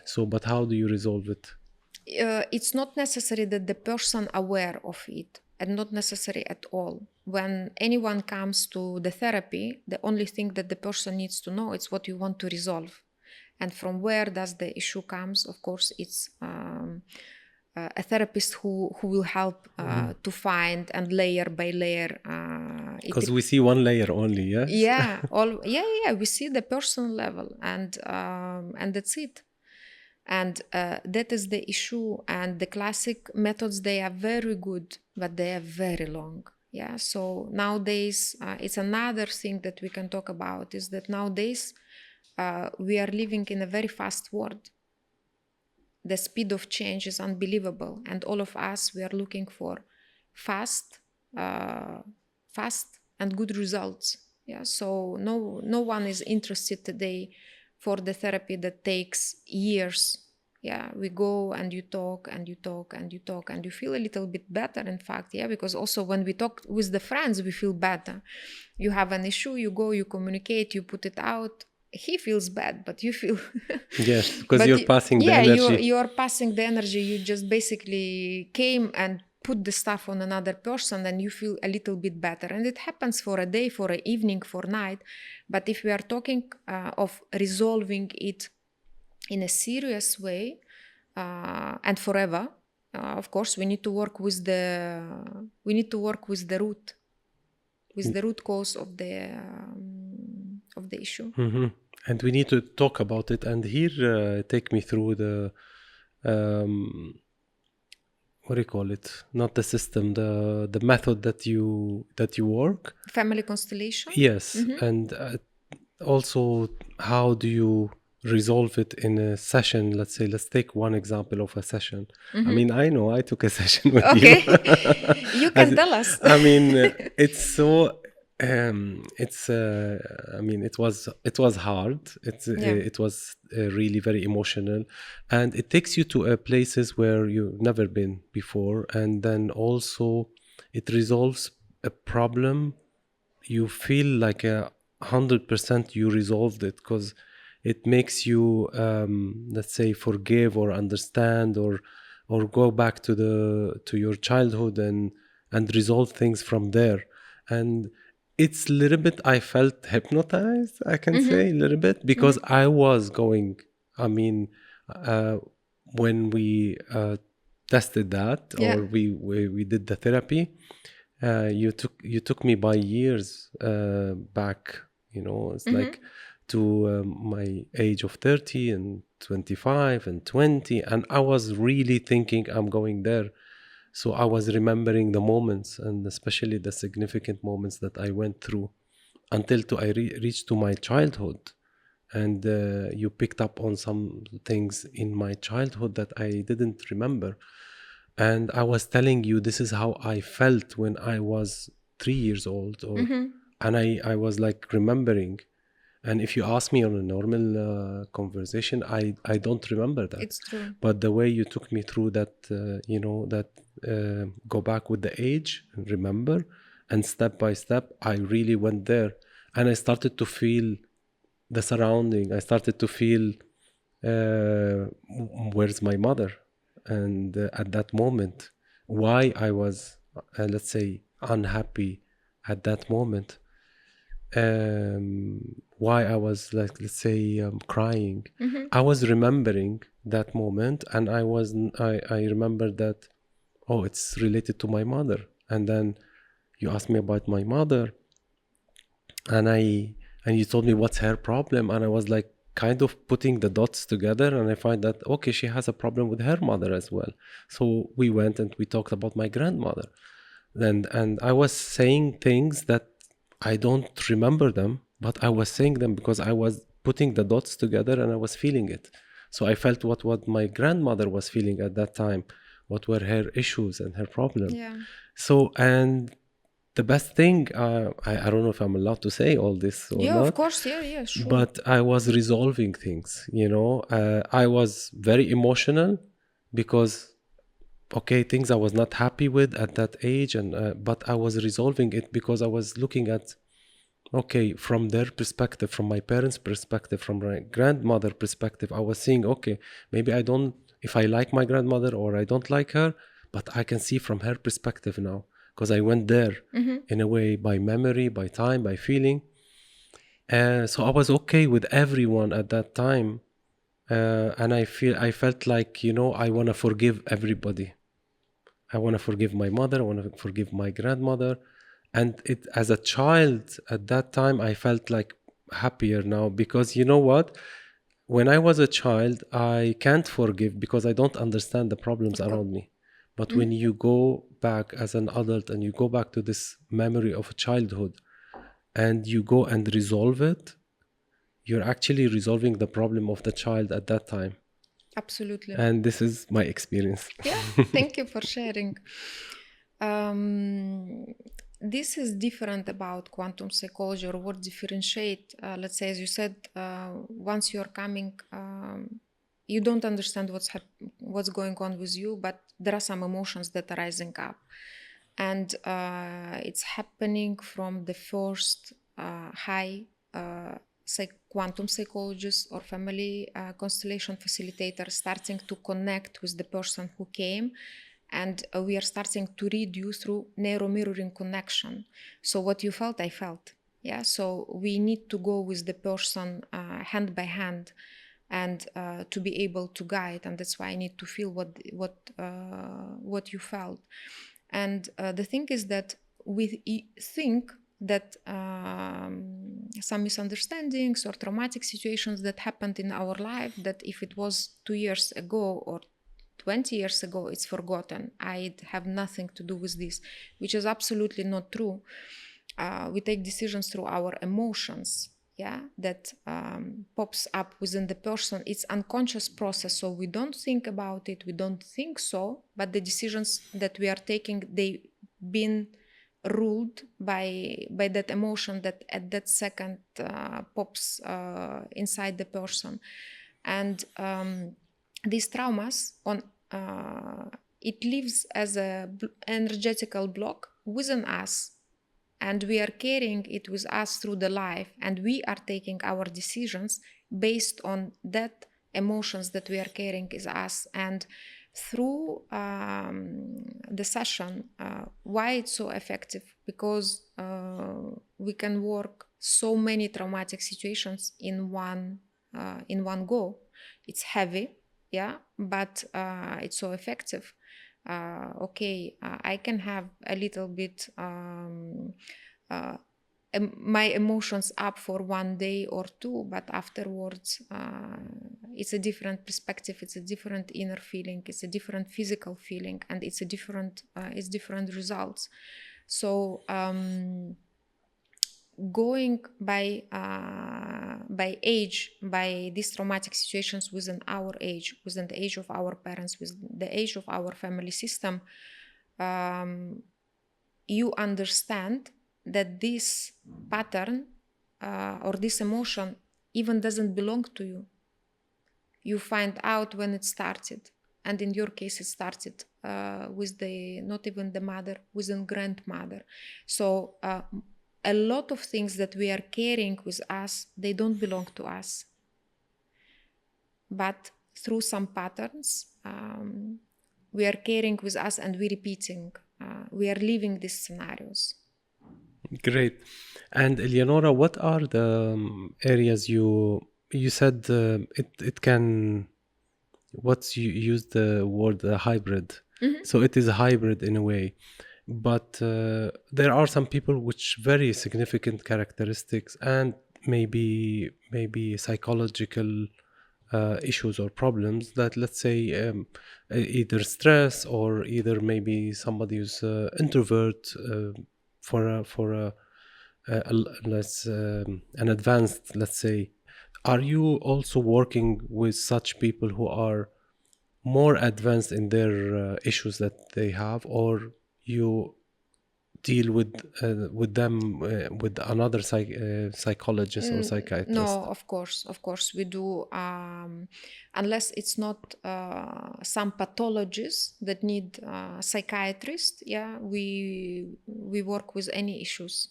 So, but how do you resolve it? It's not necessary that the person aware of it, and not necessary at all. When anyone comes to the therapy, the only thing that the person needs to know is what you want to resolve. And from where does the issue comes? Of course, it's a therapist who will help to find and layer by layer. Because we see one layer only, yes? Yeah, we see the personal level, and that's it. And that is the issue. And the classic methods, they are very good, but they are very long. Yeah. So nowadays, it's another thing that we can talk about, is that nowadays we are living in a very fast world. The speed of change is unbelievable, and all of us, we are looking for fast and good results. Yeah. So no one is interested today for the therapy that takes years. Yeah, we go and you talk and you talk and you talk and you feel a little bit better, in fact. Yeah, because also when we talk with the friends, we feel better. You have an issue, you go, you communicate, you put it out. He feels bad, but you feel Yes, because but you're passing the energy. you are passing the energy. You just basically came and put the stuff on another person, and you feel a little bit better. And it happens for a day, for an evening, for night. But if we are talking of resolving it in a serious way and forever, of course, we need to work with the root, with the root cause of the issue. Mm-hmm. And we need to talk about it. And here, take me through the what do you call it? Not the system, the method that you work. Family constellation. Yes, and also how do you resolve it in a session? Let's say, let's take one example of a session. I mean, I know I took a session with you. You can tell us. I mean, it's so. I mean, it was hard. It was really very emotional, and it takes you to places where you've never been before, and then also it resolves a problem. You feel like 100% you resolved it, because it makes you let's say forgive or understand or go back to your childhood and resolve things from there. And it's a little bit, I felt hypnotized, I can say a little bit, because I was going, I mean, when we tested that, or we did the therapy, you took me by years back, it's like to my age of 30 and 25 and 20, and I was really thinking I'm going there. So I was remembering the moments, and especially the significant moments that I went through, until I reached to my childhood. And you picked up on some things in my childhood that I didn't remember. And I was telling you, this is how I felt when I was 3 years old, and I was like remembering. And if you ask me on a normal conversation, I don't remember that. It's true. But the way you took me through that, go back with the age and remember, and step by step, I really went there. And I started to feel the surrounding. I started to feel, where's my mother? And at that moment, why I was, let's say, unhappy at that moment. Why I was, like, let's say, crying. I was remembering that moment, and I remembered that, oh, it's related to my mother. And then you asked me about my mother, and you told me what's her problem, and I was like kind of putting the dots together, and I find that, okay, she has a problem with her mother as well. So we went and we talked about my grandmother, and I was saying things that I don't remember them, but I was saying them because I was putting the dots together and I was feeling it. So I felt what my grandmother was feeling at that time, what were her issues and her problem. Yeah. So, and the best thing, I don't know if I'm allowed to say all this or not. Of course, yeah, sure. But I was resolving things, I was very emotional because, okay, things I was not happy with at that age, and but I was resolving it because I was looking at, okay, from their perspective, from my parents' perspective, from my grandmother perspective, I was seeing, okay, maybe if I like my grandmother or I don't like her, but I can see from her perspective now, because I went there in a way, by memory, by time, by feeling. So I was okay with everyone at that time, and I felt like, I want to forgive everybody. I want to forgive my mother. I want to forgive my grandmother. And as a child at that time, I felt like happier now, because you know what? When I was a child, I can't forgive because I don't understand the problems Of course. around me. But when you go back as an adult and you go back to this memory of childhood and you go and resolve it, you're actually resolving the problem of the child at that time. Absolutely. And this is my experience. Yeah, thank you for sharing. This is different about quantum psychology, or what differentiate, let's say, as you said, once you're coming, you don't understand what's going on with you, but there are some emotions that are rising up. And it's happening from the first high quantum psychologist or family constellation facilitator starting to connect with the person who came, and we are starting to read you through narrow mirroring connection. So what you felt, I felt. Yeah, so we need to go with the person hand by hand, and to be able to guide, and that's why I need to feel what you felt. And the thing is that we think that some misunderstandings or traumatic situations that happened in our life, that if it was 2 years ago or 20 years ago, it's forgotten. I have nothing to do with this, which is absolutely not true. We take decisions through our emotions, yeah, that pops up within the person. It's unconscious process, so we don't think about it, we don't think so, but the decisions that we are taking, they been ruled by that emotion that at that second pops inside the person. And these traumas it lives as a energetical block within us, and we are carrying it with us through the life, and we are taking our decisions based on that emotions that we are carrying is us. And through the session, why it's so effective, because we can work so many traumatic situations in one go. It's heavy, yeah, but it's so effective. I can have a little bit my emotions up for 1 day or 2, but afterwards it's a different perspective, it's a different inner feeling, it's a different physical feeling, and it's different results. So going by age, by these traumatic situations within our age, within the age of our parents, with the age of our family system, you understand that this pattern or this emotion even doesn't belong to you. You find out when it started, and in your case it started with not even the mother, with a grandmother. So a lot of things that we are carrying with us, they don't belong to us, but through some patterns we are carrying with us, and we're repeating, we are living these scenarios. Great. And Eleonora, what are the areas you said it can, you used the word hybrid. So it is a hybrid in a way, but there are some people which very significant characteristics and maybe psychological issues or problems that, let's say, either stress, or either maybe somebody who's introvert for an advanced, let's say. Are you also working with such people who are more advanced in their issues that they have, or you deal with them with another psychologist or psychiatrist? No, of course we do, unless it's not some pathologies that need psychiatrist. Yeah, we work with any issues.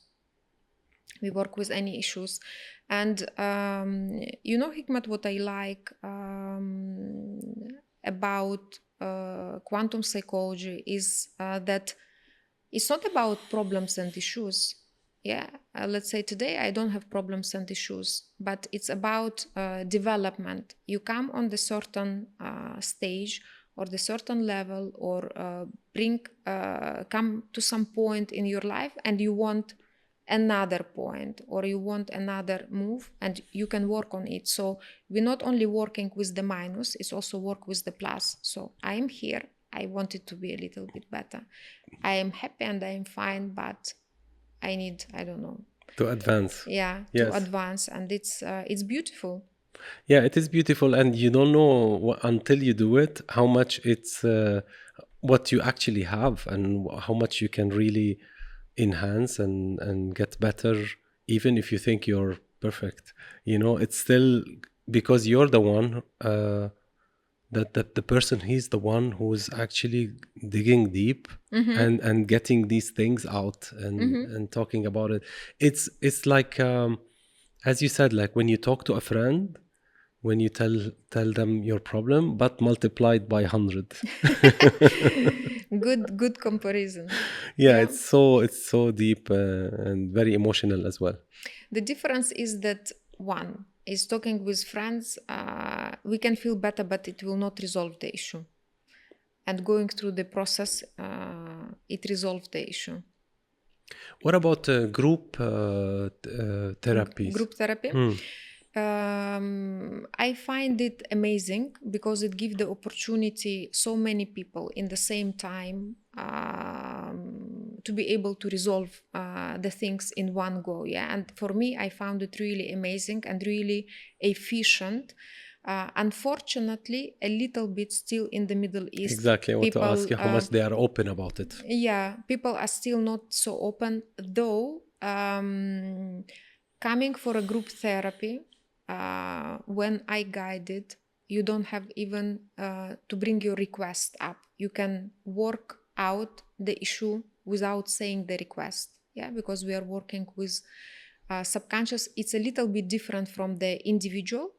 And Hikmat, what I like about quantum psychology is that it's not about problems and issues. Yeah, let's say today I don't have problems and issues, but it's about development. You come on the certain stage or the certain level, or come to some point in your life, and you want another point, or you want another move, and you can work on it. So we're not only working with the minus, it's also work with the plus. So I am here, I want it to be a little bit better. I am happy and I am fine, but I need, I don't know, To advance. to Yes. advance, and it's beautiful. Yeah, it is beautiful, and you don't know until you do it how much it's what you actually have, and how much you can really enhance and get better, even if you think you're perfect. It's still because you're the one that the person, he's the one who's actually digging deep and getting these things out and talking about it. It's like as you said, like when you talk to a friend, when you tell them your problem, but multiplied by 100. Good comparison. Yeah, it's so deep and very emotional as well. The difference is that one is talking with friends, we can feel better, but it will not resolve the issue. And going through the process, it resolves the issue. What about group therapies? Group therapy. I find it amazing because it gives the opportunity so many people in the same time to be able to resolve the things in one go. Yeah, and for me, I found it really amazing and really efficient. Unfortunately, a little bit still in the Middle East. Exactly. I want to ask you how much they are open about it. Yeah, people are still not so open, though. Coming for a group therapy, when I guided, you don't have even to bring your request up. You can work out the issue without saying the request. Yeah, because we are working with subconscious. It's a little bit different from the individual,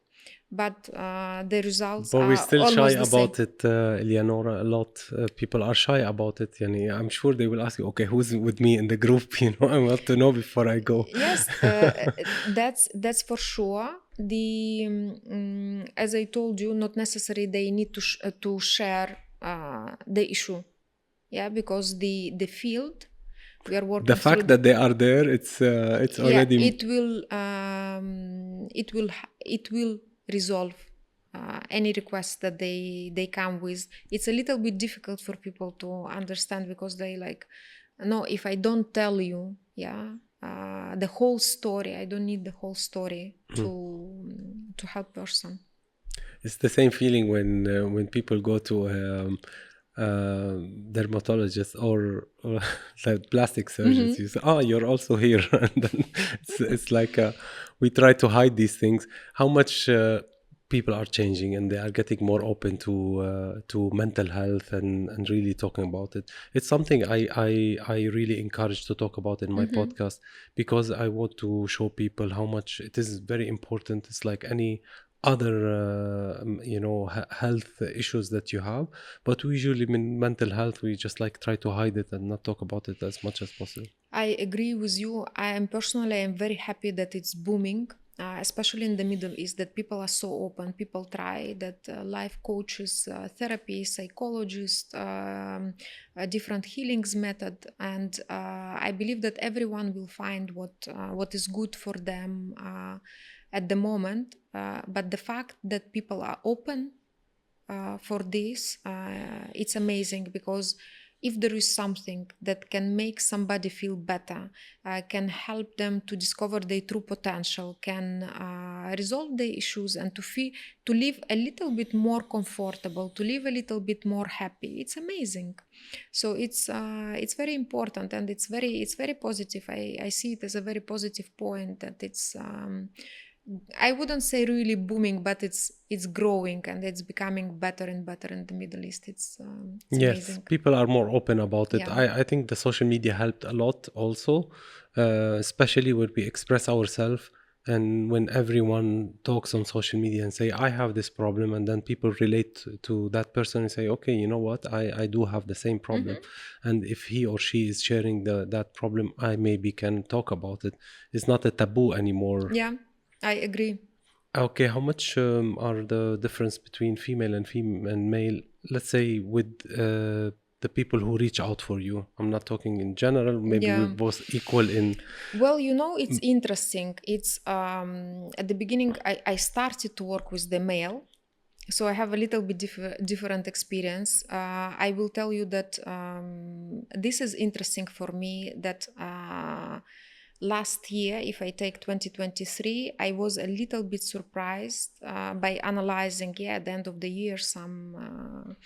but the results But are we're still almost shy the about same. it, Eleonora. A lot people are shy about it. I'm sure they will ask you, okay, who's with me in the group? I want to know before I go. Yes, that's for sure. As I told you, not necessarily they need to share the issue. Yeah, because the field we are working The fact through, that they are there, it's already. it will resolve any request that they come with. It's a little bit difficult for people to understand because they like, no, if I don't tell you, the whole story, I don't need the whole story to help person. It's the same feeling when people go to dermatologist or the plastic surgeons. You say, "Oh, you're also here," and then it's like we try to hide these things. How much people are changing and they are getting more open to mental health and really talking about it. It's something I really encourage to talk about in my podcast, because I want to show people how much it is very important. It's like any other health issues that you have, but we usually in mental health we just like try to hide it and not talk about it as much as possible. I agree with you. I am very happy that it's booming, especially in the Middle East, that people are so open. People try that life coaches, therapy, psychologists, different healings method, and I believe that everyone will find what is good for them at the moment. But the fact that people are open for this, it's amazing, because if there is something that can make somebody feel better, can help them to discover their true potential, can resolve the issues, and to live a little bit more comfortable, to live a little bit more happy, it's amazing. So it's very important, and it's very positive. I see it as a very positive point, that it's I wouldn't say really booming, but it's growing, and it's becoming better and better in the Middle East. It's Yes, amazing. people are more open about it. Yeah. I think the social media helped a lot also, especially when we express ourselves And when everyone talks on social media and say, I have this problem, and then people relate to that person and say, okay, you know what, I do have the same problem. And if he or she is sharing that problem, I maybe can talk about it. It's not a taboo anymore. Yeah, I agree. Okay, how much are the difference between female and male, let's say, with the people who reach out for you? I'm not talking in general, maybe Yeah. we're both equal in. Well, you know, it's interesting. It's at the beginning, I started to work with the male, so I have a little bit different experience. I will tell you that this is interesting for me that last year, if I take 2023, I was a little bit surprised by analyzing, at the end of the year, some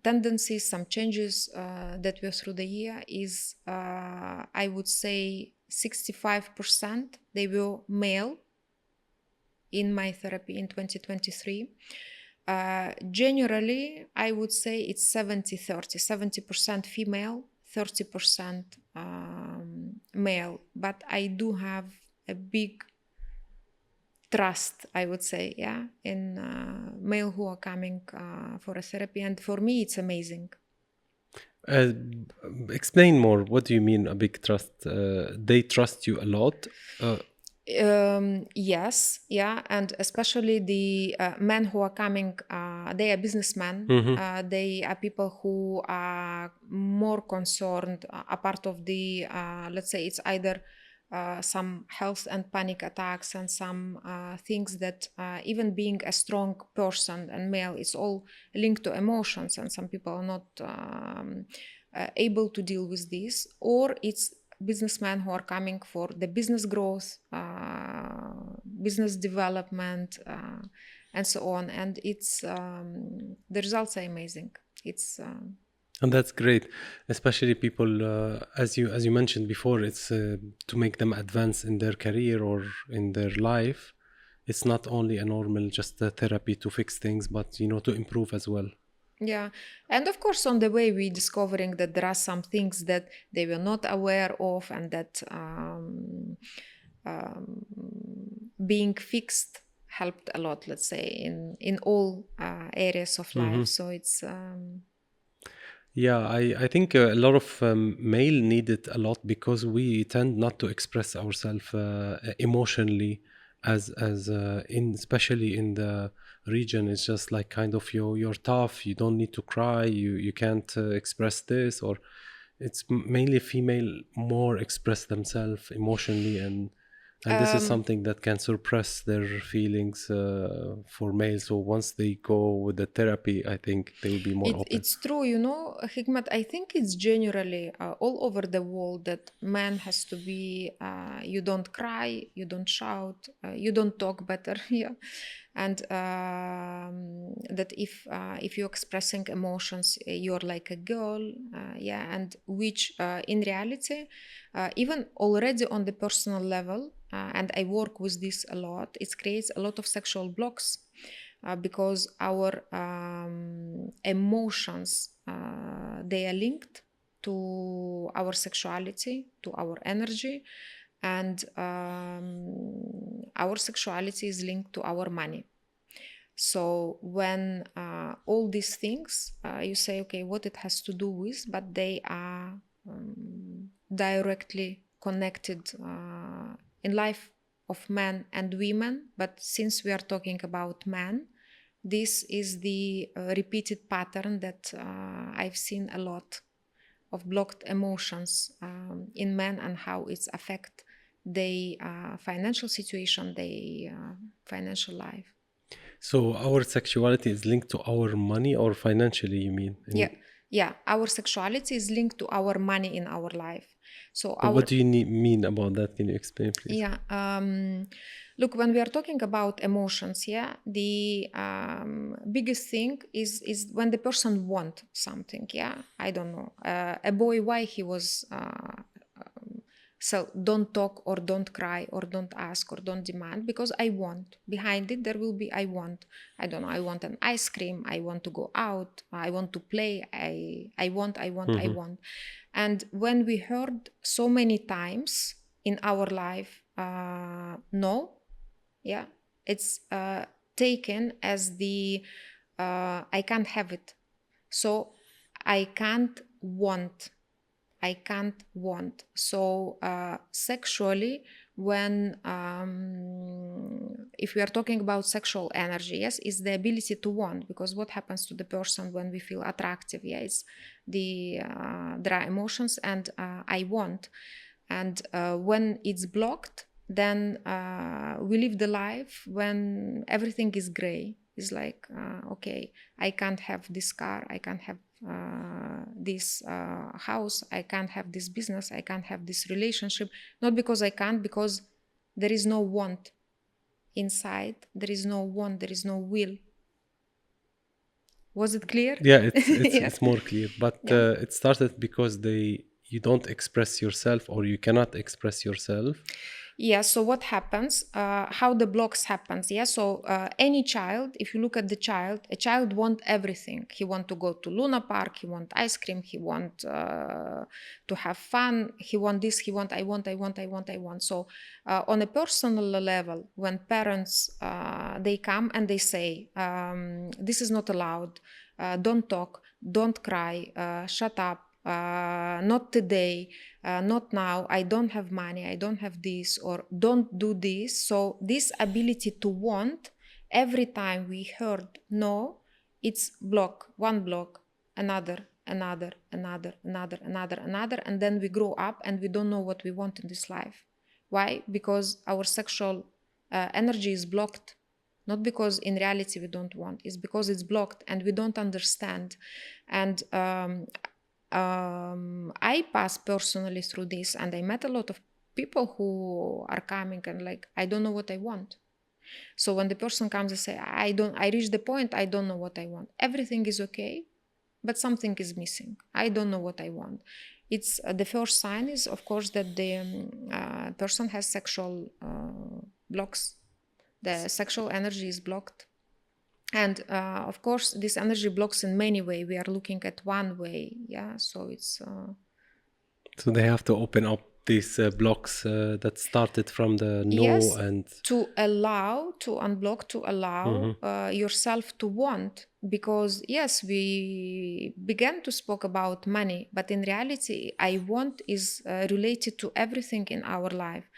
tendencies, some changes that were through the year. Is I would say 65% they were male in my therapy in 2023. Generally, I would say it's 70-30, 70% female, 30% male. But I do have a big trust, I would say, in male who are coming for a therapy. And for me, it's amazing. Uh, Explain more. What do you mean a big trust? They trust you a lot? Yes, and especially the men who are coming, they are businessmen. They are people who are more concerned, a part of the, let's say, it's either some health and panic attacks and some things that even being a strong person and male is all linked to emotions, and some people are not able to deal with this, or it's businessmen who are coming for the business growth, business development, and so on. And it's the results are amazing. It's And that's great, especially people, as you mentioned before, it's to make them advance in their career or in their life. It's not only a normal just a therapy to fix things, but to improve as well. Yeah, and of course, on the way, we discovering that there are some things that they were not aware of, and that being fixed helped a lot. Let's say in all areas of life. So it's Yeah, I think a lot of male need it a lot because we tend not to express ourselves emotionally as in especially in the region. It's just like kind of you're tough, you don't need to cry, you can't express this, or it's mainly female more express themselves emotionally, and this is something that can suppress their feelings for males. So once they go with the therapy, I think they will be more open. it's true, you know, Hikmat. I think it's generally all over the world that man has to be. You don't cry, you don't shout, you don't talk better, yeah, and that if you're expressing emotions, you're like a girl, and which in reality, even already on the personal level, and I work with this a lot. It creates a lot of sexual blocks. Because our emotions, they are linked to our sexuality, to our energy, and our sexuality is linked to our money. So when all these things, you say, okay, what it has to do with, but they are directly connected in life of men and women. But since we are talking about men, this is the repeated pattern that I've seen a lot of blocked emotions in men, and how it's affect their financial situation, their financial life. So our sexuality is linked to our money, or financially, you mean? Yeah, our sexuality is linked to our money in our life. So What do you mean about that? Can you explain, please? look, when we are talking about emotions, the biggest thing is when the person want something. I don't know, a boy, why he was so don't talk or don't cry or don't ask or don't demand, because I want. Behind it there will be I want. I don't know, I want an ice cream, I want to go out, I want to play, I want. And when we heard so many times in our life? No. Yeah, it's taken as the I can't have it. So I can't want. So sexually, when if we are talking about sexual energy, yes, it's the ability to want, because what happens to the person when we feel attractive? Yeah, it's the there are emotions, and I want, and when it's blocked, then we live the life when everything is gray. It's like okay, I can't have this car, I can't have this house, I can't have this business, I can't have this relationship, not because I can't, because there is no want inside, there is no want, there is no will. Was it clear? Yeah, it's Yeah. it's more clear, but Yeah. it started because you don't express yourself, or you cannot express yourself. Yeah, so what happens, how the blocks happens? Yeah, so any child, if you look at the child, a child want everything. He want to go to Luna Park, he want ice cream, he want to have fun, he want this, he want, I want. So on a personal level, when parents, they come and they say, this is not allowed, don't talk, don't cry, shut up, not today, not now, I don't have money, I don't have this, or don't do this. So this ability to want, every time we heard no, it's one block, another, and then we grow up and we don't know what we want in this life. Why? Because our sexual energy is blocked. Not because in reality we don't want, it's because it's blocked and we don't understand. And I passed personally through this, and I met a lot of people who are coming and like, I don't know what I want. So when the person comes and say, I reach the point, I don't know what I want. Everything is okay, but something is missing. I don't know what I want. It's the first sign is, of course, that the person has sexual blocks. The sexual energy is blocked. And of course, this energy blocks in many ways. We are looking at one way. Yeah, so it's... So they have to open up these blocks that started from the no. Yes, And to unblock, to allow yourself to want. Because yes, we began to speak about money, but in reality, I want is related to everything in our life.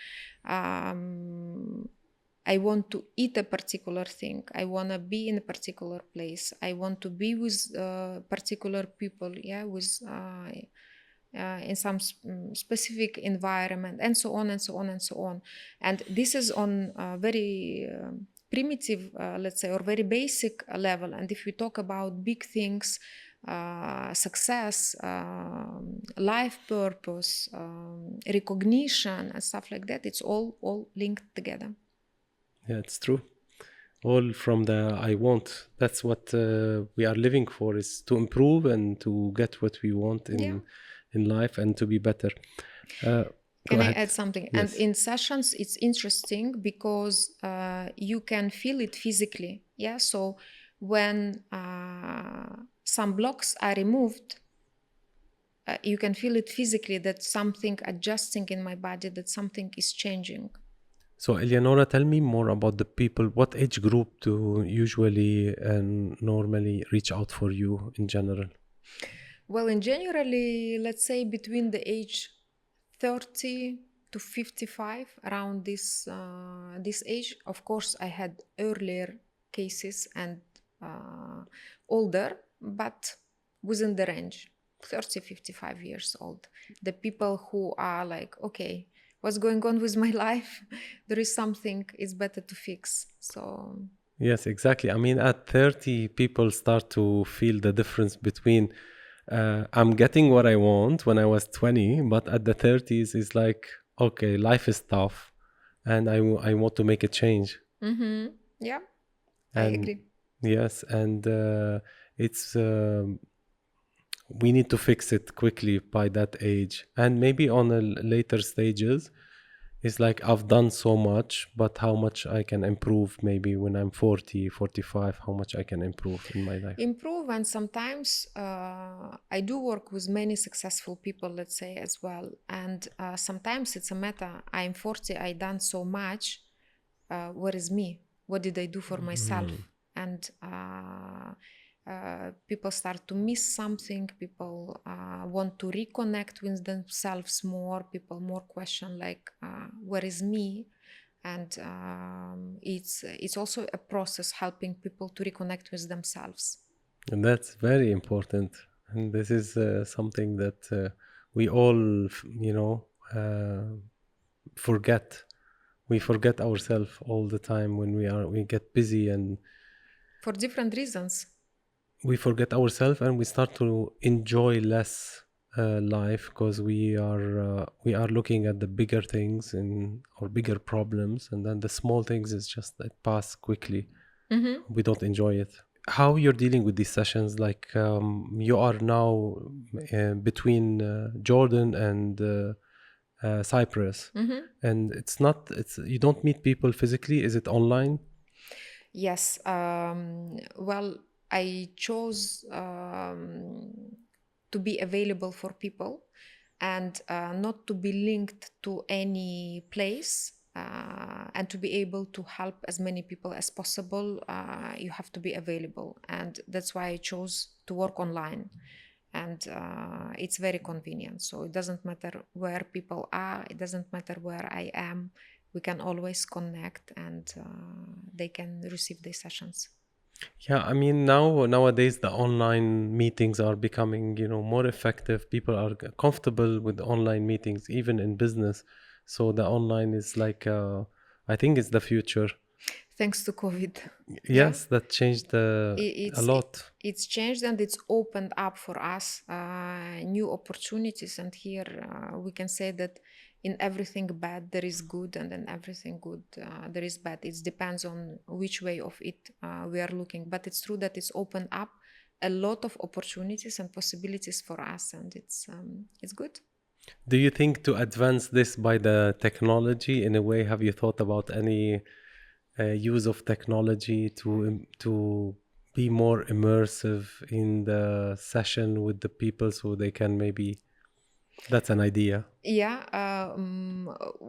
I want to eat a particular thing. I want to be in a particular place. I want to be with particular people, yeah, with in some specific environment, and so on and so on and so on. And this is on a very primitive, let's say, or very basic level. And if we talk about big things, success, life purpose, recognition, and stuff like that, it's all linked together. yeah, it's true. All from the I want. That's what we are living for, is to improve and to get what we want in life and to be better. Can I add something? Yes. And in sessions, it's interesting because you can feel it physically. Yeah. So when some blocks are removed, you can feel it physically, that something adjusting in my body, that something is changing. So, Eleonora, tell me more about the people. What age group do usually and normally reach out for you in general? Well, in generally, let's say between the age 30 to 55, around this age. Of course, I had earlier cases and older, but within the range, 30, 55 years old. The people who are like, okay, what's going on with my life? There is something, it's better to fix. So Yes, exactly. I mean, at 30, people start to feel the difference between I'm getting what I want when I was 20, but at the 30s, it's like, okay, life is tough and I want to make a change. yeah, I And agree. yes, and it's we need to fix it quickly by that age. And maybe on a later stages, It's like I've done so much, but how much I can improve maybe when I'm 40, 45, how much I can improve in my life. Improve, and sometimes I do work with many successful people, let's say, as well, and sometimes it's a matter, I'm 40, I done so much, where is me, what did I do for myself? And people start to miss something, people want to reconnect with themselves more, people more question like where is me? And it's also a process helping people to reconnect with themselves. And that's very important. And this is something that we all, forget. We forget ourselves all the time when we get busy, and For different reasons. we forget ourselves and we start to enjoy less life because we are looking at the bigger things and or bigger problems, and then the small things is just it pass quickly. We don't enjoy it. How you're dealing with these sessions, like you are now between Jordan and Cyprus, and it's you don't meet people physically. Is it online? Yes. Well, I chose to be available for people and not to be linked to any place, and to be able to help as many people as possible. You have to be available, and that's why I chose to work online. And it's very convenient, so it doesn't matter where people are, it doesn't matter where I am, we can always connect, and they can receive these sessions. Yeah, I mean nowadays the online meetings are becoming, more effective. People are comfortable with online meetings, even in business. So the online is like, I think it's the future. Thanks to COVID. Yeah. Yes, that changed a lot. It's changed, and it's opened up for us new opportunities, and here we can say that in everything bad there is good, and in everything good there is bad. It depends on which way of it we are looking, but it's true that it's opened up a lot of opportunities and possibilities for us, and it's good. Do you think to advance this by the technology in a way, have you thought about any use of technology to be more immersive in the session with the people so they can maybe, that's an idea. Yeah.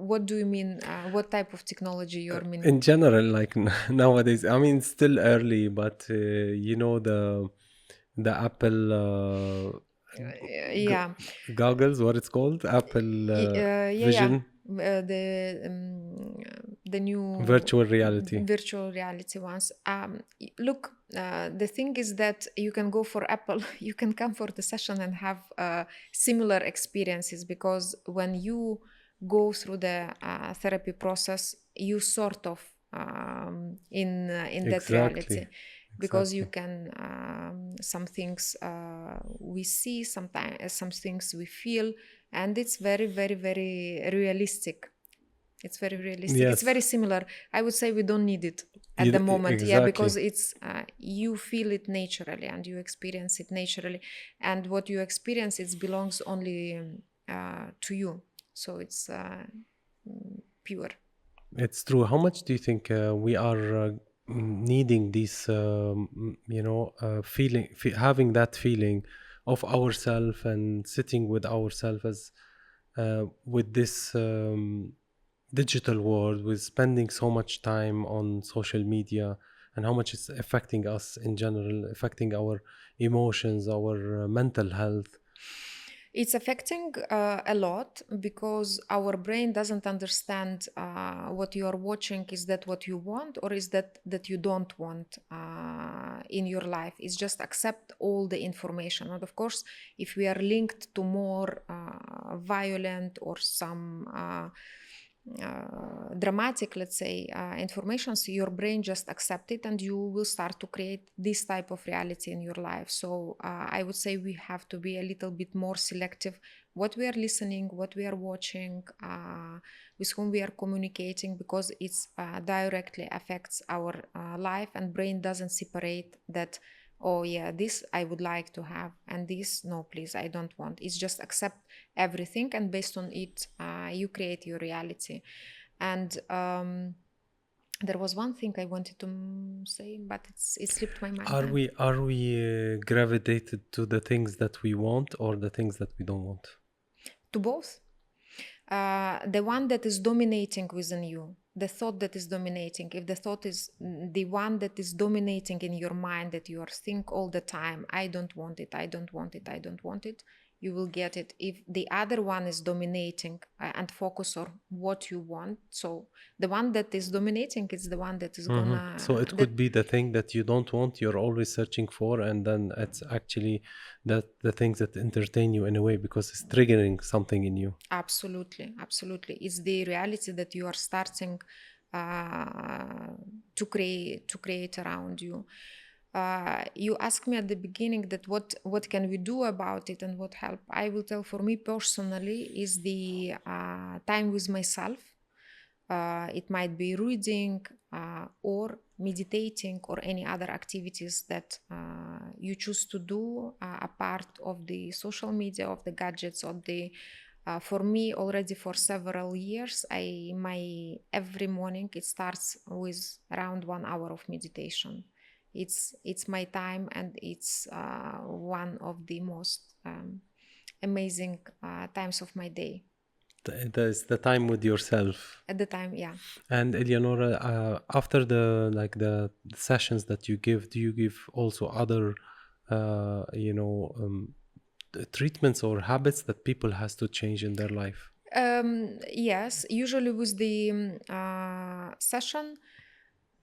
What do you mean? What type of technology you're meaning? In general, like nowadays, I mean, it's still early, but the Apple Yeah. goggles, what it's called, Apple Yeah. Vision, The new virtual reality. virtual reality ones. Look, the thing is that you can go for Apple, you can come for the session and have similar experiences, because when you go through the therapy process, you sort of in that reality, because you can some things we see, sometimes some things we feel, and it's very, very, very realistic. It's very realistic. It's Yes, very similar. I would say we don't need it at the moment. Yeah, because it's you feel it naturally and you experience it naturally, and what you experience, it belongs only to you. So it's pure. it's true. How much do you think we are needing this, having that feeling of ourself and sitting with ourselves as with this digital world, with spending so much time on social media, and how much it's affecting us in general, affecting our emotions, our mental health? It's affecting a lot, because our brain doesn't understand what you are watching. Is that what you want, or is that you don't want in your life? It's just accept all the information. And of course, if we are linked to more violent or some dramatic, let's say, information, so your brain just accept it, and you will start to create this type of reality in your life. So I would say we have to be a little bit more selective what we are listening, what we are watching, with whom we are communicating, because it's directly affects our life, and brain doesn't separate that oh yeah, this I would like to have, and this, no please, I don't want. It's just accept everything, and based on it you create your reality. And there was one thing I wanted to say, but it slipped my mind now. Are we gravitated to the things that we want or the things that we don't want? To both. The one that is dominating within you, the thought that is dominating, if the thought is the one that is dominating in your mind, that you are think all the time, I don't want it, I don't want it, I don't want it, you will get it. If the other one is dominating and focus on what you want, so the one that is dominating is the one that is gonna So it could be the thing that you don't want, you're always searching for, and then it's actually that the things that entertain you in a way because it's triggering something in you. Absolutely, absolutely. It's the reality that you are starting to create around you. You asked me at the beginning that what can we do about it and what help. I will tell, for me personally, is the time with myself. It might be reading or meditating or any other activities that you choose to do apart of the social media, of the gadgets, of the for me, already for several years, every morning it starts with around 1 hour of meditation. It's my time, and it's one of the most amazing times of my day. That's the time with yourself. At the time, yeah. And Eleonora, after the sessions that you give, do you give also other, treatments or habits that people has to change in their life? Yes, usually with the session,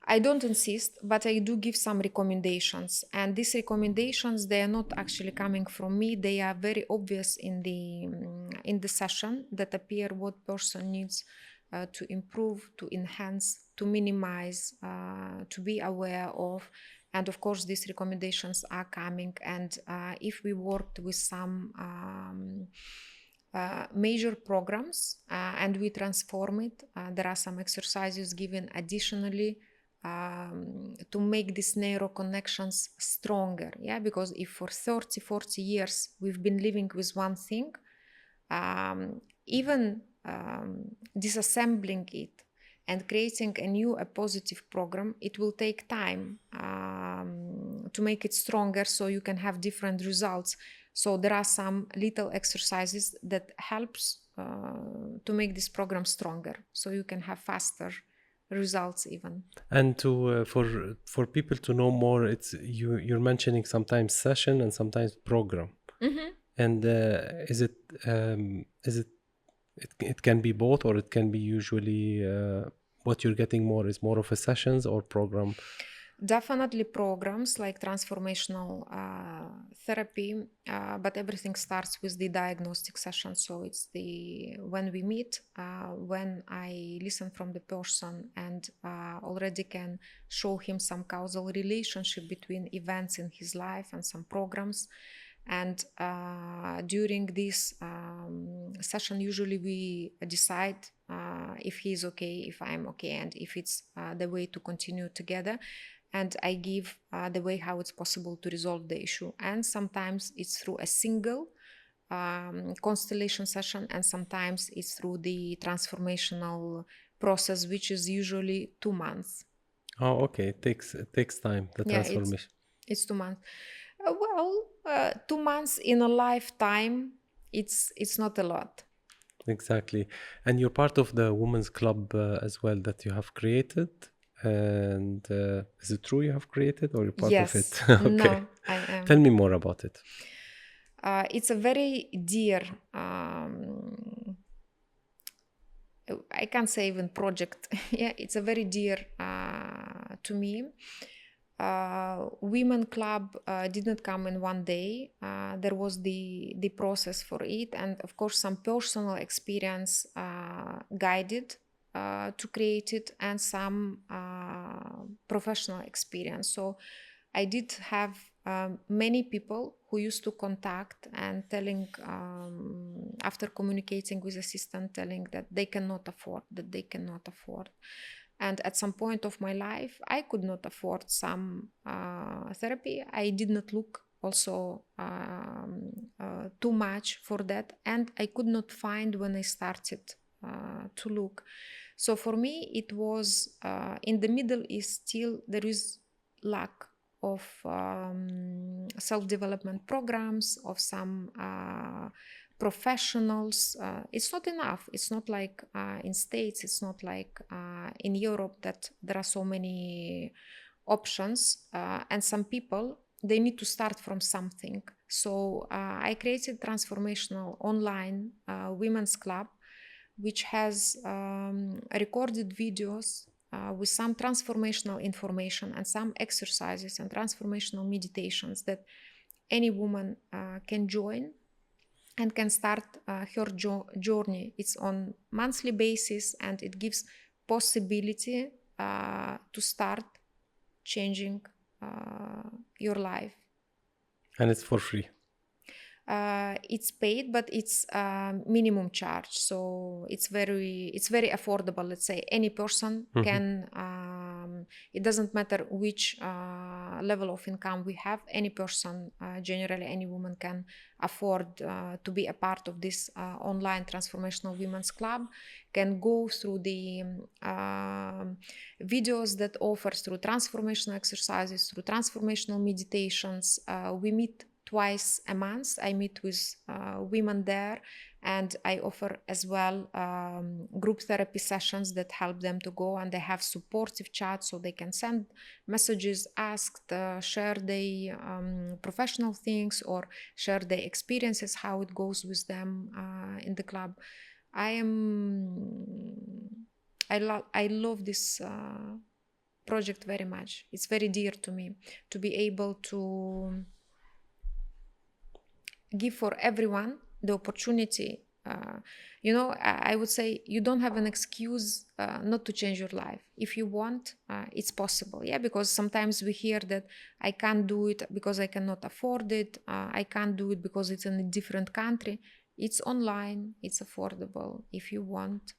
I don't insist, but I do give some recommendations. And these recommendations, they are not actually coming from me. They are very obvious in the session that appear what person needs to improve, to enhance, to minimize, to be aware of. And of course, these recommendations are coming. And if we worked with some major programs and we transform it, there are some exercises given additionally to make these narrow connections stronger. Yeah, because if for 30-40 years we've been living with one thing, even disassembling it and creating a new, a positive program, it will take time to make it stronger, so you can have different results. So there are some little exercises that helps to make this program stronger, so you can have faster results even. And to for people to know more, it's you're mentioning sometimes session and sometimes program. And it can be both, or it can be usually what you're getting more is more of a sessions or program? Definitely programs like transformational therapy, but everything starts with the diagnostic session. So it's when we meet, when I listen from the person and already can show him some causal relationship between events in his life and some programs. And during this session, usually we decide if he's okay, if I'm okay, and if it's the way to continue together. And I give the way how it's possible to resolve the issue. And sometimes it's through a single constellation session, and sometimes it's through the transformational process, which is usually 2 months. Oh, okay. It takes time, the transformation. It's 2 months. 2 months in a lifetime, it's not a lot. Exactly. And you're part of the women's club as well that you have created. And is it true you have created, or you're part of it? Yes. Okay. No, I am. Tell me more about it. It's a very dear, I can't say even project. Yeah, it's a very dear to me. Women club didn't come in one day. There was the process for it, and of course some personal experience guided to create it, and some professional experience. So I did have many people who used to contact and telling, after communicating with assistant, telling that they cannot afford. And at some point of my life, I could not afford some therapy. I did not look also too much for that. And I could not find when I started to look. So for me, it was in the Middle East still there is lack of self-development programs, of some professionals. It's not enough. It's not like in States, it's not like in Europe that there are so many options, and some people, they need to start from something. So I created transformational online women's club, which has recorded videos with some transformational information and some exercises and transformational meditations that any woman can join and can start her journey. It's on monthly basis, and it gives possibility to start changing your life. And it's for free. It's paid, but it's minimum charge, so it's very affordable. Let's say any person can. It doesn't matter which level of income we have. Any person, generally any woman, can afford to be a part of this online transformational women's club. Can go through the videos that offers, through transformational exercises, through transformational meditations. We meet twice a month. I meet with women there, and I offer as well group therapy sessions that help them to go, and they have supportive chats, so they can send messages, ask, share their professional things, or share their experiences, how it goes with them in the club. I love this project very much. It's very dear to me to be able to give for everyone the opportunity. I would say you don't have an excuse not to change your life. If you want, it's possible. Yeah, because sometimes we hear that I can't do it because I cannot afford it. I can't do it because it's in a different country. It's online. It's affordable. If you want,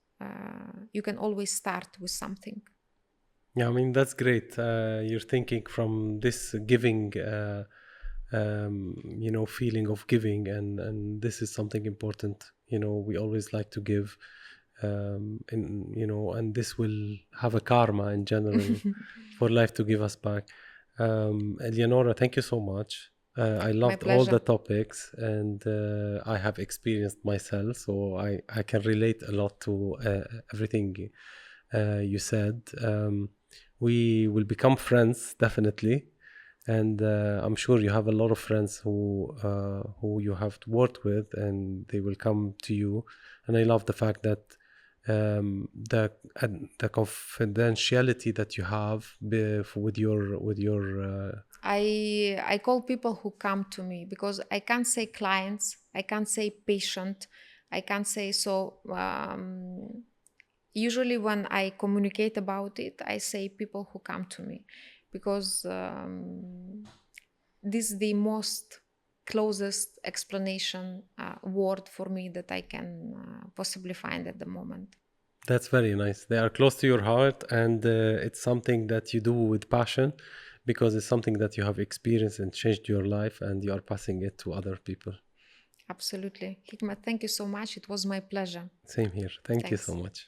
you can always start with something. Yeah, I mean, that's great. You're thinking from this giving feeling of giving, and this is something important. We always like to give, and this will have a karma in general for life to give us back. Eleonora, thank you so much. I loved all the topics, and I have experienced myself, so I can relate a lot to everything you said. We will become friends, definitely. And I'm sure you have a lot of friends who you have worked with, and they will come to you. And I love the fact that the confidentiality that you have with your. I call people who come to me, because I can't say clients, I can't say patient, I can't say so. Usually when I communicate about it, I say people who come to me, because this is the most closest explanation word for me that I can possibly find at the moment. That's very nice. They are close to your heart, and it's something that you do with passion, because it's something that you have experienced and changed your life, and you are passing it to other people. Absolutely. Hikmat, thank you so much. It was my pleasure. Same here. Thank you so much.